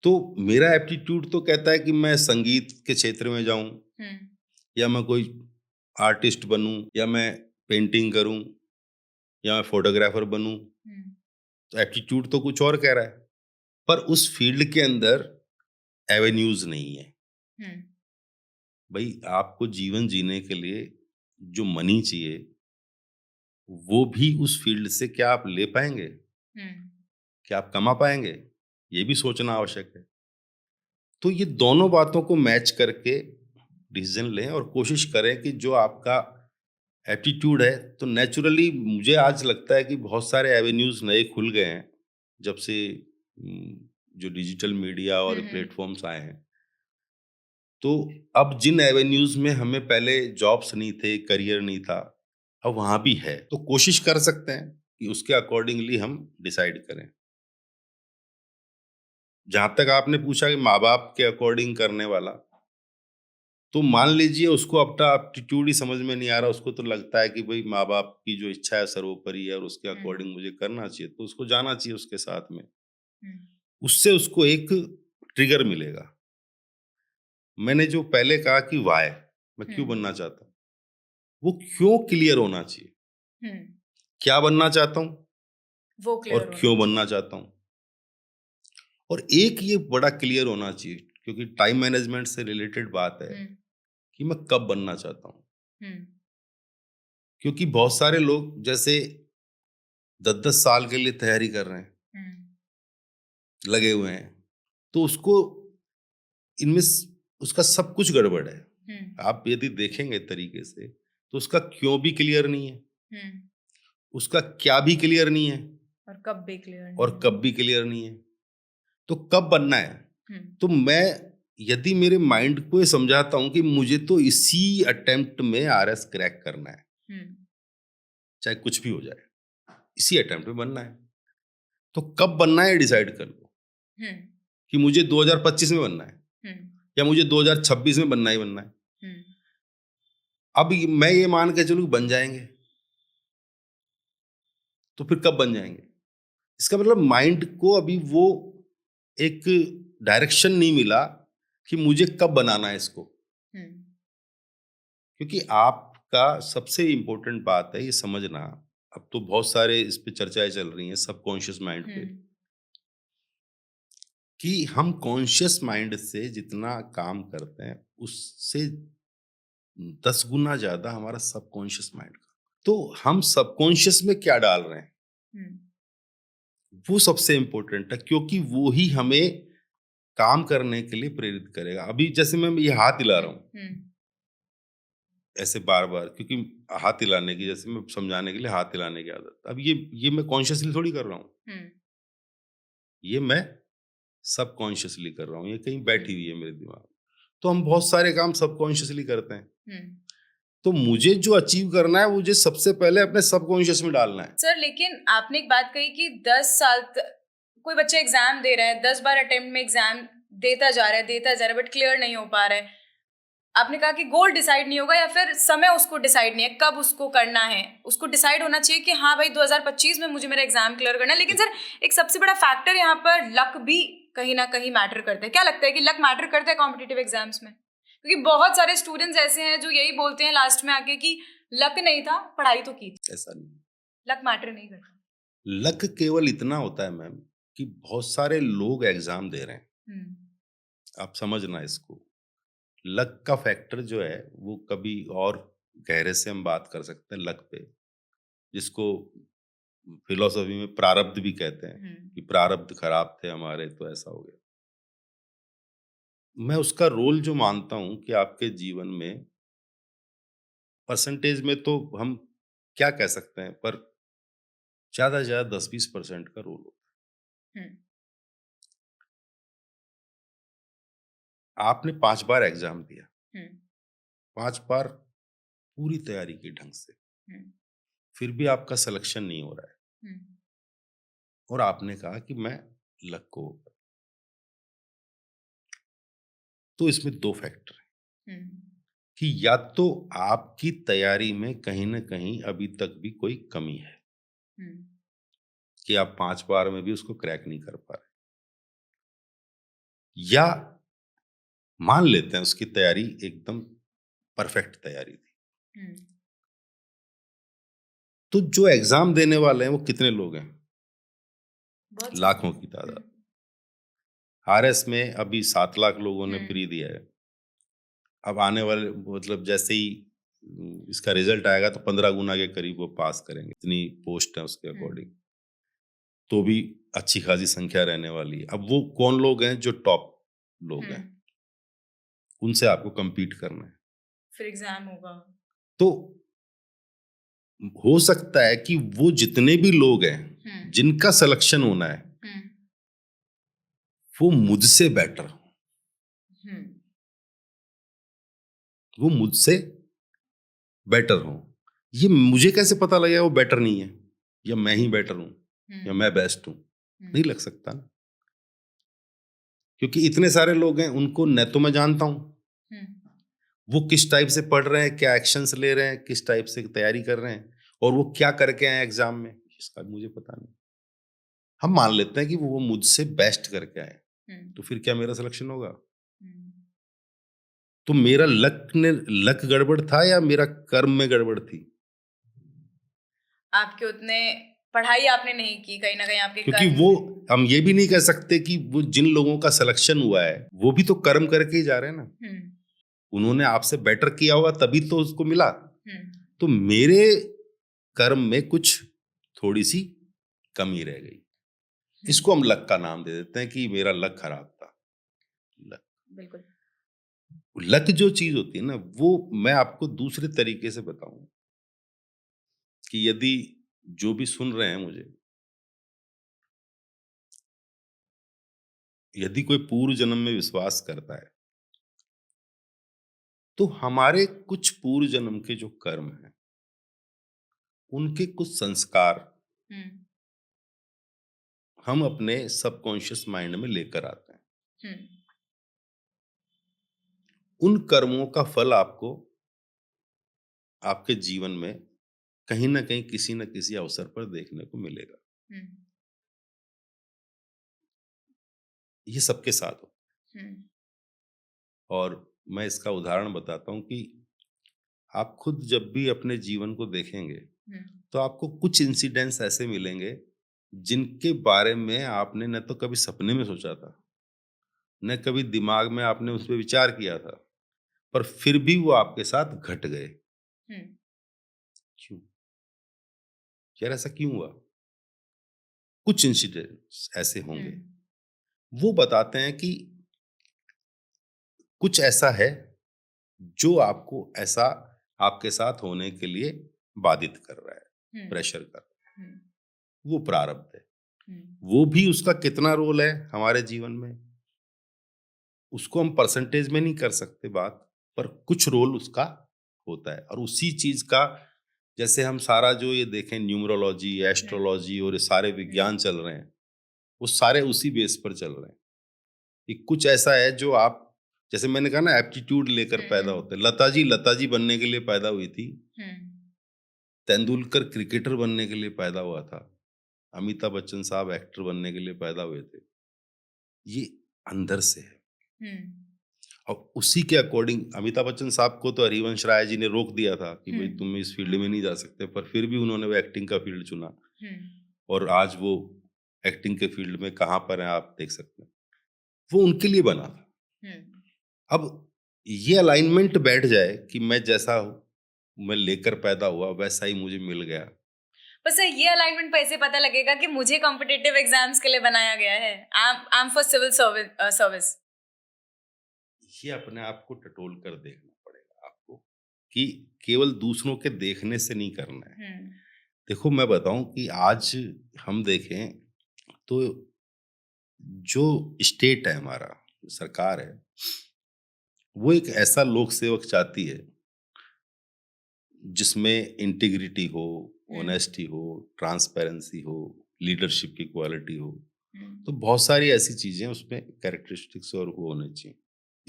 तो मेरा एप्टीट्यूड तो कहता है कि मैं संगीत के क्षेत्र में जाऊं, हम्म या मैं कोई आर्टिस्ट बनूं, या मैं पेंटिंग करूं, या मैं फोटोग्राफर बनूं। हम्म तो एप्टीट्यूड तो कुछ और कह रहा है, पर उस फील्ड के अंदर एवेन्यूज नहीं है। हम्म भाई आपको जीवन जीने के लिए जो मनी चाहिए वो भी उस फील्ड से क्या आप ले पाएंगे, हम्म क्या आप कमा पाएंगे, ये भी सोचना आवश्यक है। तो ये दोनों बातों को मैच करके डिसीजन लें और कोशिश करें कि जो आपका एप्टीट्यूड है, तो नेचुरली मुझे आज लगता है कि बहुत सारे एवेन्यूज नए खुल गए हैं जब से जो डिजिटल मीडिया और हम्म प्लेटफॉर्म्स आए हैं। तो अब जिन एवेन्यूज में हमें पहले जॉब्स नहीं थे, करियर नहीं था, अब वहां भी है। तो कोशिश कर सकते हैं कि उसके अकॉर्डिंगली हम डिसाइड करें। जहां तक आपने पूछा कि माँ बाप के अकॉर्डिंग करने वाला, तो मान लीजिए उसको अपना एप्टीट्यूड ही समझ में नहीं आ रहा, उसको तो लगता है कि भाई माँ बाप की जो इच्छा है सर्वोपरि है और उसके हम्म अकॉर्डिंग मुझे करना चाहिए, तो उसको जाना चाहिए उसके साथ में। हम्म उससे उसको एक ट्रिगर मिलेगा। मैंने जो पहले कहा कि वाई, मैं क्यों हम्म बनना चाहता हूँ, वो क्यों क्लियर होना चाहिए। हम्म क्या बनना चाहता हूँ वो क्लियर और होना क्यों चाहिए। बनना चाहता हूँ। और एक ये बड़ा क्लियर होना चाहिए, क्योंकि टाइम मैनेजमेंट से रिलेटेड बात है, हम्म कि मैं कब बनना चाहता हूँ। हम्म क्योंकि बहुत सारे लोग जैसे 10-10 साल के लिए तैयारी कर रहे हैं, हम्म लगे हुए हैं, तो उसको इनमें उसका सब कुछ गड़बड़ है। हम्म आप यदि देखेंगे तरीके से, तो उसका क्यों भी क्लियर नहीं है, हम्म उसका क्या भी क्लियर नहीं है, और कब भी क्लियर नहीं और है। कब भी क्लियर नहीं है। तो कब बनना है, हम्म तो मैं यदि मेरे माइंड को ये समझाता हूं कि मुझे तो इसी अटेम्प्ट में आरएस क्रैक करना है, हम्म चाहे कुछ भी हो जाए, इसी अटेम्प्ट में बनना है, तो कब बनना है डिसाइड कर लो हम्म कि मुझे 2025 में बनना है, हम्म या मुझे 2026 में बनना ही बनना है। हम्म अब मैं ये मान के चलूं बन जाएंगे, तो फिर कब बन जाएंगे। इसका मतलब माइंड को अभी वो एक डायरेक्शन नहीं मिला कि मुझे कब बनाना है इसको। हम्म क्योंकि आपका सबसे इम्पोर्टेंट बात है ये समझना, अब तो बहुत सारे इस पे चर्चाएं चल रही हैं सबकॉन्शियस माइंड पे, हम्म कि हम कॉन्शियस माइंड से जितना काम करते हैं उससे 10 गुना ज्यादा हमारा सबकॉन्शियस माइंड का। तो हम सबकॉन्शियस में क्या डाल रहे हैं हम्म वो सबसे इम्पोर्टेंट है, क्योंकि वो ही हमें काम करने के लिए प्रेरित करेगा। अभी जैसे मैं ये हाथ हिला रहा हूँ हम्म ऐसे बार बार, क्योंकि हाथ हिलाने की, जैसे मैं समझाने के लिए हाथ हिलाने की आदत, अब ये मैं कॉन्शियसली थोड़ी कर रहा हूँ, हम्म ये मैं सबकॉन्शियसली कर रहा हूँ, ये कहीं बैठी हम्म हुई है मेरे दिमाग में। तो हम बहुत सारे काम सबकॉन्शियसली करते हैं। हम्म तो मुझे जो अचीव करना है मुझे सबसे पहले अपने सबकॉन्शियस में डालना है। सर, लेकिन आपने एक बात कही कि 10 साल कोई बच्चा एग्जाम दे रहा है, 10 बार अटेम्प्ट में एग्जाम देता जा रहा है बट क्लियर नहीं हो पा रहा है। आपने कहा कि गोल डिसाइड नहीं होगा या फिर समय उसको डिसाइड नहीं है कब उसको करना है। उसको डिसाइड होना चाहिए कि हाँ भाई 2025 में मुझे मेरा एग्जाम क्लियर करना है। लेकिन सर, एक सबसे बड़ा फैक्टर यहाँ पर लक भी कहीं ना कहीं मैटर करता है। क्या लगता है कि लक मैटर करता है कॉम्पिटिटिव एग्जाम्स में? क्योंकि बहुत सारे स्टूडेंट्स ऐसे हैं जो यही बोलते हैं लास्ट में आके कि लक नहीं था, पढ़ाई तो की थी। ऐसा नहीं, लक मैटर नहीं करता। लक केवल इतना होता है मैम कि बहुत सारे लोग एग्जाम दे रहे हैं, हम्म आप समझना इसको। लक का फैक्टर जो है वो कभी और गहरे से हम बात कर सकते हैं लक पे, जिसको फिलोसफी में प्रारब्ध भी कहते हैं, हम्म कि प्रारब्ध खराब थे हमारे तो ऐसा हो गया। मैं उसका रोल जो मानता हूं कि आपके जीवन में परसेंटेज में तो हम क्या कह सकते हैं, पर ज्यादा से ज्यादा 10-20% का रोल होता हम्म है। आपने 5 बार एग्जाम दिया, हम्म 5 बार पूरी तैयारी की ढंग से, हम्म फिर भी आपका सिलेक्शन नहीं हो रहा है और आपने कहा कि मैं लक को, तो इसमें दो फैक्टर है कि या तो आपकी तैयारी में कहीं ना कहीं अभी तक भी कोई कमी है कि आप 5 बार में भी उसको क्रैक नहीं कर पा रहे, या मान लेते हैं उसकी तैयारी एकदम परफेक्ट तैयारी थी। तो जो एग्जाम देने वाले हैं वो कितने लोग हैं? लाखों की तादाद। आरएस में अभी 7 लाख लोगों ने प्री दिया है। अब आने वाले मतलब जैसे ही इसका रिजल्ट आएगा तो 15 गुना के करीब वो पास करेंगे, इतनी पोस्ट है उसके अकॉर्डिंग, तो भी अच्छी खासी संख्या रहने वाली है। अब वो कौन लोग हैं जो टॉप लोग हैं, उनसे आपको compete करना है, फिर एग्जाम होगा। तो हो सकता है कि वो जितने भी लोग हैं जिनका सिलेक्शन होना है वो मुझसे बेटर हो, वो मुझसे बेटर हो। ये मुझे कैसे पता लगेगा वो बेटर नहीं है, या मैं ही बेटर हूं या मैं बेस्ट हूं? नहीं लग सकता ना, क्योंकि इतने सारे लोग हैं, उनको न तो मैं जानता हूं वो किस टाइप से पढ़ रहे हैं, क्या एक्शंस ले रहे हैं, किस टाइप से तैयारी कर रहे हैं, और वो क्या करके आए एग्जाम में, इसका मुझे पता नहीं। हम मान लेते हैं कि वो मुझसे बेस्ट करके आए, तो फिर क्या मेरा सिलेक्शन होगा? तो मेरा लक गड़बड़ था या मेरा कर्म में गड़बड़ थी? आपके उतने पढ़ाई आपने नहीं की, कहीं ना कहीं आपके क्योंकि वो हम ये भी नहीं कह सकते कि वो जिन लोगों का सिलेक्शन हुआ है वो भी तो कर्म करके ही जा रहे हैं ना। उन्होंने आपसे बेटर किया होगा तभी तो उसको मिला। तो मेरे कर्म में कुछ थोड़ी सी कमी रह गई, इसको हम लक का नाम दे देते हैं कि मेरा लक खराब था। लक, बिल्कुल। लक जो चीज होती है ना, वो मैं आपको दूसरे तरीके से बताऊं कि यदि जो भी सुन रहे हैं मुझे, यदि कोई पूर्व जन्म में विश्वास करता है तो हमारे कुछ पूर्व जन्म के जो कर्म हैं, उनके कुछ संस्कार हम अपने सबकॉन्शियस माइंड में लेकर आते हैं। उन कर्मों का फल आपको आपके जीवन में कहीं ना कहीं किसी न किसी अवसर पर देखने को मिलेगा। ये सबके साथ हो। और मैं इसका उदाहरण बताता हूं कि आप खुद जब भी अपने जीवन को देखेंगे तो आपको कुछ इंसिडेंट्स ऐसे मिलेंगे जिनके बारे में आपने न तो कभी सपने में सोचा था, न कभी दिमाग में आपने उस पर विचार किया था, पर फिर भी वो आपके साथ घट गए। क्यों यार, ऐसा क्यों हुआ? कुछ इंसिडेंट्स ऐसे होंगे, वो बताते हैं कि कुछ ऐसा है जो आपको ऐसा आपके साथ होने के लिए बाधित कर रहा है, प्रेशर कर रहा है। वो प्रारब्ध है। वो भी उसका कितना रोल है हमारे जीवन में, उसको हम परसेंटेज में नहीं कर सकते बात, पर कुछ रोल उसका होता है। और उसी चीज का, जैसे हम सारा जो ये देखें न्यूमरोलॉजी, एस्ट्रोलॉजी और ये सारे विज्ञान चल रहे हैं, वो सारे उसी बेस पर चल रहे हैं कि कुछ ऐसा है जो आप, जैसे मैंने कहा ना, एप्टीट्यूड लेकर पैदा होते हैं। लता जी बनने के लिए पैदा हुई थी, तेंदुलकर क्रिकेटर बनने के लिए पैदा हुआ था, अमिताभ बच्चन साहब एक्टर बनने के लिए पैदा हुए थे। ये अंदर से है। और उसी के अकॉर्डिंग अमिताभ बच्चन साहब को तो हरिवंश राय जी ने रोक दिया था कि भाई तुम इस फील्ड में नहीं जा सकते, पर फिर भी उन्होंने वो एक्टिंग का फील्ड चुना और आज वो एक्टिंग के फील्ड में कहाँ पर हैं आप देख सकते हैं। वो उनके लिए बना था। अब ये अलाइनमेंट बैठ जाए कि मैं जैसा मैं लेकर पैदा हुआ वैसा ही मुझे मिल गया। बस ये अलाइनमेंट पैसे पता लगेगा कि मुझे कॉम्पिटिटिव एग्जाम्स के लिए बनाया गया है। I am for civil service. ये अपने आप को टटोल कर देखना पड़ेगा आपको कि केवल दूसरों के देखने से नहीं करना है। देखो मैं बताऊं कि आज हम देखें तो जो स्टेट है हमारा, सरकार है, वो एक ऐसा लोक सेवक चाहती है जिसमें इंटीग्रिटी हो, ऑनेस्टी हो, ट्रांसपेरेंसी हो, लीडरशिप की क्वालिटी हो, तो बहुत सारी ऐसी चीजें उसमें कैरेक्टरिस्टिक्स और वो होने चाहिए।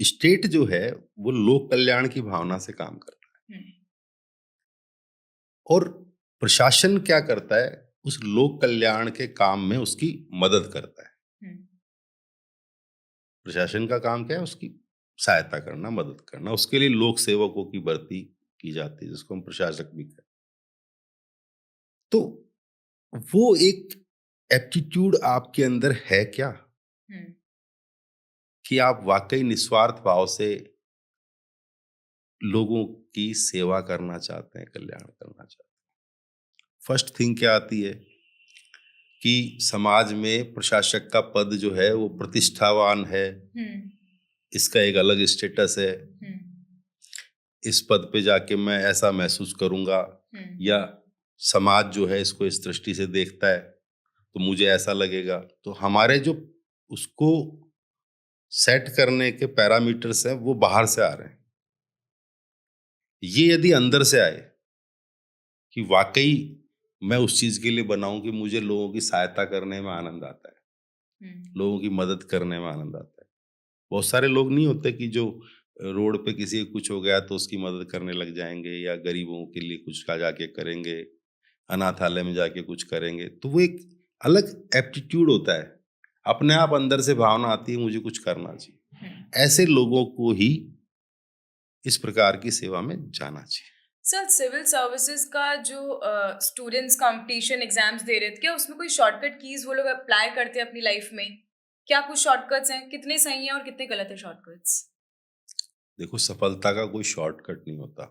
स्टेट जो है वो लोक कल्याण की भावना से काम करता है, और प्रशासन क्या करता है, उस लोक कल्याण के काम में उसकी मदद करता है। प्रशासन का काम क्या है, उसकी सहायता करना, मदद करना। उसके लिए लोक सेवकों की भर्ती की जाती है, जिसको हम प्रशासक भी कहते हैं। तो वो एक एप्टीट्यूड आपके अंदर है क्या, कि आप वाकई निस्वार्थ भाव से लोगों की सेवा करना चाहते हैं, कल्याण करना चाहते हैं। फर्स्ट थिंग क्या आती है कि समाज में प्रशासक का पद जो है वो प्रतिष्ठावान है, इसका एक अलग स्टेटस है। इस पद पे जाके मैं ऐसा महसूस करूंगा, या समाज जो है इसको इस दृष्टि से देखता है तो मुझे ऐसा लगेगा। तो हमारे जो उसको सेट करने के पैरामीटर्स हैं वो बाहर से आ रहे हैं। ये यदि अंदर से आए कि वाकई मैं उस चीज के लिए बनाऊं कि मुझे लोगों की सहायता करने में आनंद आता है, लोगों की मदद करने में आनंद आता है। बहुत सारे लोग नहीं होते कि जो रोड पे किसी को कुछ हो गया तो उसकी मदद करने लग जाएंगे, या गरीबों के लिए कुछ का जाके करेंगे, अनाथालय में जाके कुछ करेंगे। तो वो एक अलग एप्टीट्यूड होता है, अपने आप अंदर से भावना आती है मुझे कुछ करना चाहिए। ऐसे लोगों को ही इस प्रकार की सेवा में जाना चाहिए। सर, सिविल सर्विसेज का जो स्टूडेंट्स कंपटीशन एग्जाम्स दे रहे थे, क्या उसमें कोई शॉर्टकट कीज वो लोग अप्लाई करते हैं अपनी लाइफ में? क्या कुछ शॉर्टकट्स हैं? कितने सही हैं और कितने गलत है शॉर्टकट्स? देखो, सफलता का कोई शॉर्टकट नहीं होता,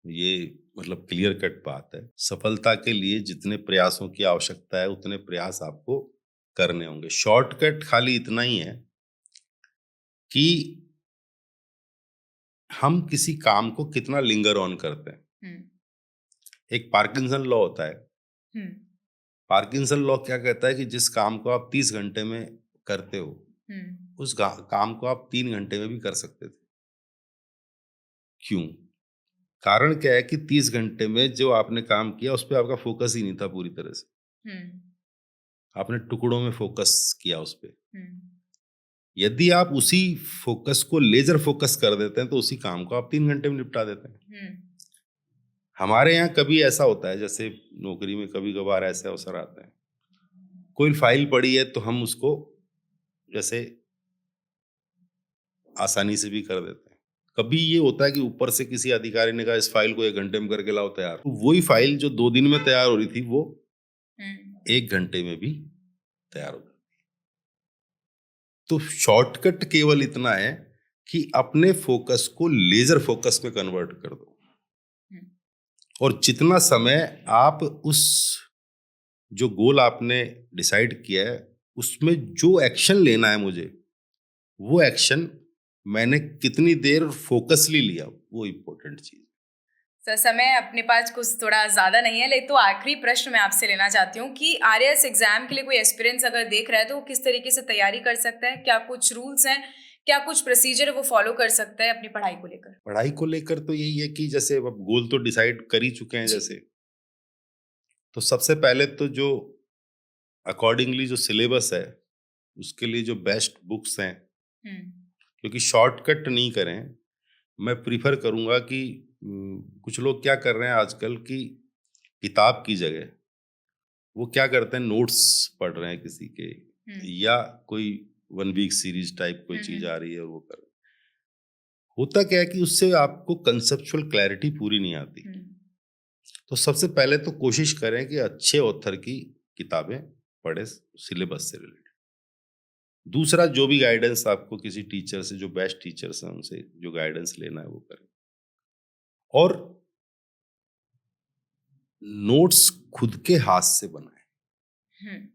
ये मतलब क्लियर कट बात है। सफलता के लिए जितने प्रयासों की आवश्यकता है उतने प्रयास आपको करने होंगे। शॉर्टकट खाली इतना ही है कि हम किसी काम को कितना लिंगर ऑन करते हैं। एक पार्किंसन लॉ होता है। पार्किंसन लॉ क्या कहता है कि जिस काम को आप 30 घंटे में करते हो, उस काम को आप 3 घंटे में भी कर सकते थे। क्यों? कारण क्या है कि 30 घंटे में जो आपने काम किया उस पर आपका फोकस ही नहीं था पूरी तरह से, आपने टुकड़ों में फोकस किया उस पर। यदि आप उसी फोकस को लेजर फोकस कर देते हैं तो उसी काम को आप 3 घंटे में निपटा देते हैं। हमारे यहाँ कभी ऐसा होता है, जैसे नौकरी में कभी कभार ऐसे अवसर आते हैं, कोई फाइल पड़ी है तो हम उसको जैसे आसानी से भी कर देते हैं। कभी ये होता है कि ऊपर से किसी अधिकारी ने कहा इस फाइल को 1 घंटे में करके लाओ तैयार, तो वही फाइल जो 2 दिन में तैयार हो रही थी वो 1 घंटे में भी तैयार हो जाती। तो शॉर्टकट केवल इतना है कि अपने फोकस को लेजर फोकस में कन्वर्ट कर दो, और जितना समय आप उस जो गोल आपने डिसाइड किया है उसमें जो एक्शन लेना है मुझे, वो एक्शन मैंने कितनी देर फोकसली लिया, वो इम्पोर्टेंट चीज। सर, समय अपने पास कुछ थोड़ा ज़्यादा नहीं है, लेकिन तो आखिरी प्रश्न मैं आपसे लेना चाहती हूँ कि आरएएस एग्जाम के लिए कोई एस्पिरेंट्स अगर देख रहा है तो वो किस तरीके से तैयारी कर सकता है? क्या कुछ रूल्स हैं, क्या कुछ प्रोसीजर है वो फॉलो कर सकता है अपनी पढ़ाई को लेकर? पढ़ाई को लेकर तो यही है कि जैसे अब गोल तो डिसाइड कर ही चुके हैं, जैसे तो सबसे पहले तो जो अकॉर्डिंगली जो सिलेबस है उसके लिए जो बेस्ट बुक्स हैं, क्योंकि शॉर्टकट नहीं करें। मैं प्रीफर करूंगा कि कुछ लोग क्या कर रहे हैं आजकल कि किताब की जगह वो क्या करते हैं, नोट्स पढ़ रहे हैं किसी के, या कोई 1 वीक सीरीज टाइप कोई चीज आ रही है और वो कर रहे हैं। होता क्या है कि उससे आपको कंसेप्चुअल क्लैरिटी पूरी नहीं आती। तो सबसे पहले तो कोशिश करें कि अच्छे ऑथर की किताबें पढ़े सिलेबस से रिलेटेड। दूसरा, जो भी गाइडेंस आपको किसी टीचर से, जो बेस्ट टीचर्स हैं उनसे जो गाइडेंस लेना है वो करें, और नोट्स खुद के हाथ से बनाएं,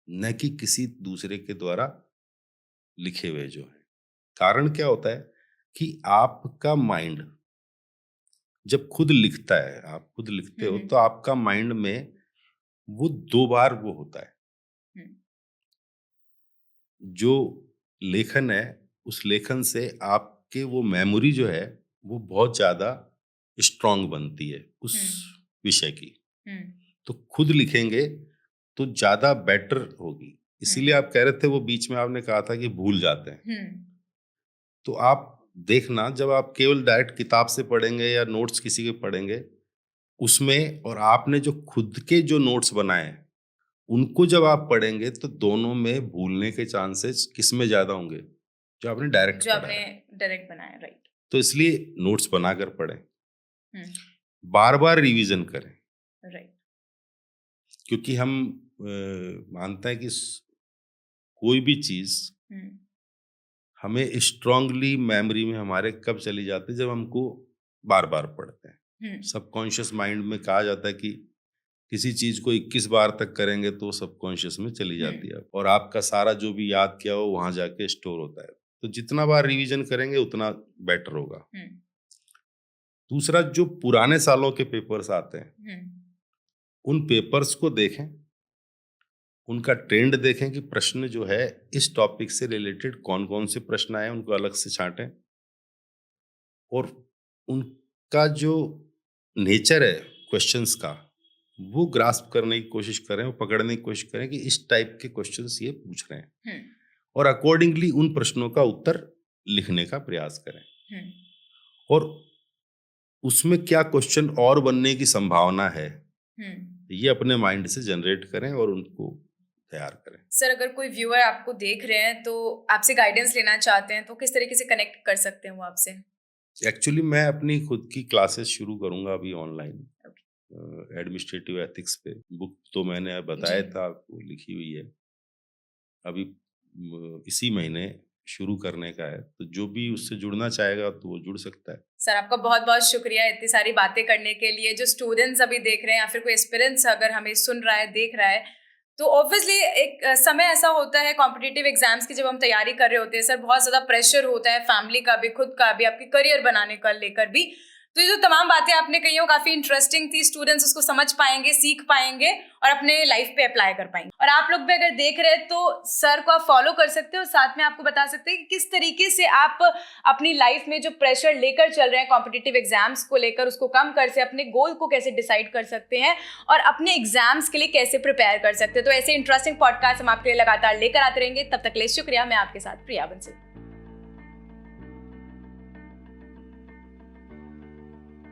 न कि किसी दूसरे के द्वारा लिखे हुए जो है। कारण क्या होता है कि आपका माइंड जब खुद लिखता है, आप खुद लिखते हो तो आपका माइंड में वो 2 बार वो होता है। जो लेखन है उस लेखन से आपके वो मेमोरी जो है वो बहुत ज्यादा स्ट्रांग बनती है उस विषय की। हम्म, तो खुद लिखेंगे तो ज्यादा बेटर होगी। इसीलिए आप कह रहे थे, वो बीच में आपने कहा था कि भूल जाते हैं। तो आप देखना, जब आप केवल डायरेक्ट किताब से पढ़ेंगे या नोट्स किसी के पढ़ेंगे, उसमें और आपने जो खुद के जो नोट्स बनाए हैं उनको जब आप पढ़ेंगे, तो दोनों में भूलने के चांसेस किस में ज्यादा होंगे? जो आपने डायरेक्ट बनाया, राइट। तो इसलिए नोट्स बनाकर पढ़ें, बार बार रिवीजन करें, राइट। क्योंकि हम मानते हैं कि कोई भी चीज हमें स्ट्रांगली मेमोरी में हमारे कब चली जाती है, जब हमको बार बार पढ़ते हैं। सबकॉन्शियस माइंड में कहा जाता है कि किसी चीज को 21 बार तक करेंगे तो सबकॉन्शियस में चली जाती है, और आपका सारा जो भी याद किया हो वहां जाके स्टोर होता है। तो जितना बार रिवीजन करेंगे उतना बेटर होगा। दूसरा, जो पुराने सालों के पेपर्स आते हैं उन पेपर्स को देखें, उनका ट्रेंड देखें कि प्रश्न जो है इस टॉपिक से रिलेटेड कौन कौन से प्रश्न आए, उनको अलग से छांटें, और उनका जो नेचर है क्वेश्चंस का वो ग्रास्प करने की कोशिश करें, और पकड़ने की कोशिश करें कि इस टाइप के क्वेश्चंस ये पूछ रहे हैं, और अकॉर्डिंगली उन प्रश्नों का उत्तर लिखने का प्रयास करें। और उसमें क्या क्वेश्चन और बनने की संभावना है ये अपने माइंड से जनरेट करें और उनको तैयार करें। सर, अगर कोई व्यूअर आपको देख रहे हैं तो आपसे गाइडेंस लेना चाहते हैं तो किस तरीके से कनेक्ट कर सकते हैं वो आपसे? एक्चुअली मैं अपनी खुद की क्लासेस शुरू करूंगा अभी ऑनलाइन, एडमिनिस्ट्रेटिव एथिक्स पे। बुक तो मैंने बताया था, वो लिखी हुई है, अभी इसी महीने शुरू करने का है, तो जो भी उससे जुड़ना चाहेगा तो वो जुड़ सकता है। सर, आपका बहुत बहुत शुक्रिया इतनी सारी बातें करने के लिए। जो स्टूडेंट्स अभी देख रहे हैं या फिर कोई एस्पिरेंट्स अगर हमें सुन रहा है, देख रहा है, तो ऑब्वियसली एक समय ऐसा होता है कॉम्पिटिटिव एग्जाम्स की जब हम तैयारी कर रहे होते हैं सर, बहुत ज़्यादा प्रेशर होता है, फैमिली का भी, खुद का भी, आपकी करियर बनाने का लेकर भी। तो ये जो तमाम बातें आपने कही हो काफ़ी इंटरेस्टिंग थी, स्टूडेंट्स उसको समझ पाएंगे, सीख पाएंगे और अपने लाइफ पे अप्लाई कर पाएंगे। और आप लोग भी अगर देख रहे हैं तो सर को आप फॉलो कर सकते हो, साथ में आपको बता सकते हैं कि किस तरीके से आप अपनी लाइफ में जो प्रेशर लेकर चल रहे हैं कॉम्पिटिटिव एग्जाम्स को लेकर, उसको कम कर से अपने गोल को कैसे डिसाइड कर सकते हैं और अपने एग्जाम्स के लिए कैसे प्रिपेयर कर सकते हैं। तो ऐसे इंटरेस्टिंग पॉडकास्ट हम आपके लिए लगातार लेकर आते रहेंगे। तब तक के लिए शुक्रिया। मैं आपके साथ प्रिया बंसल।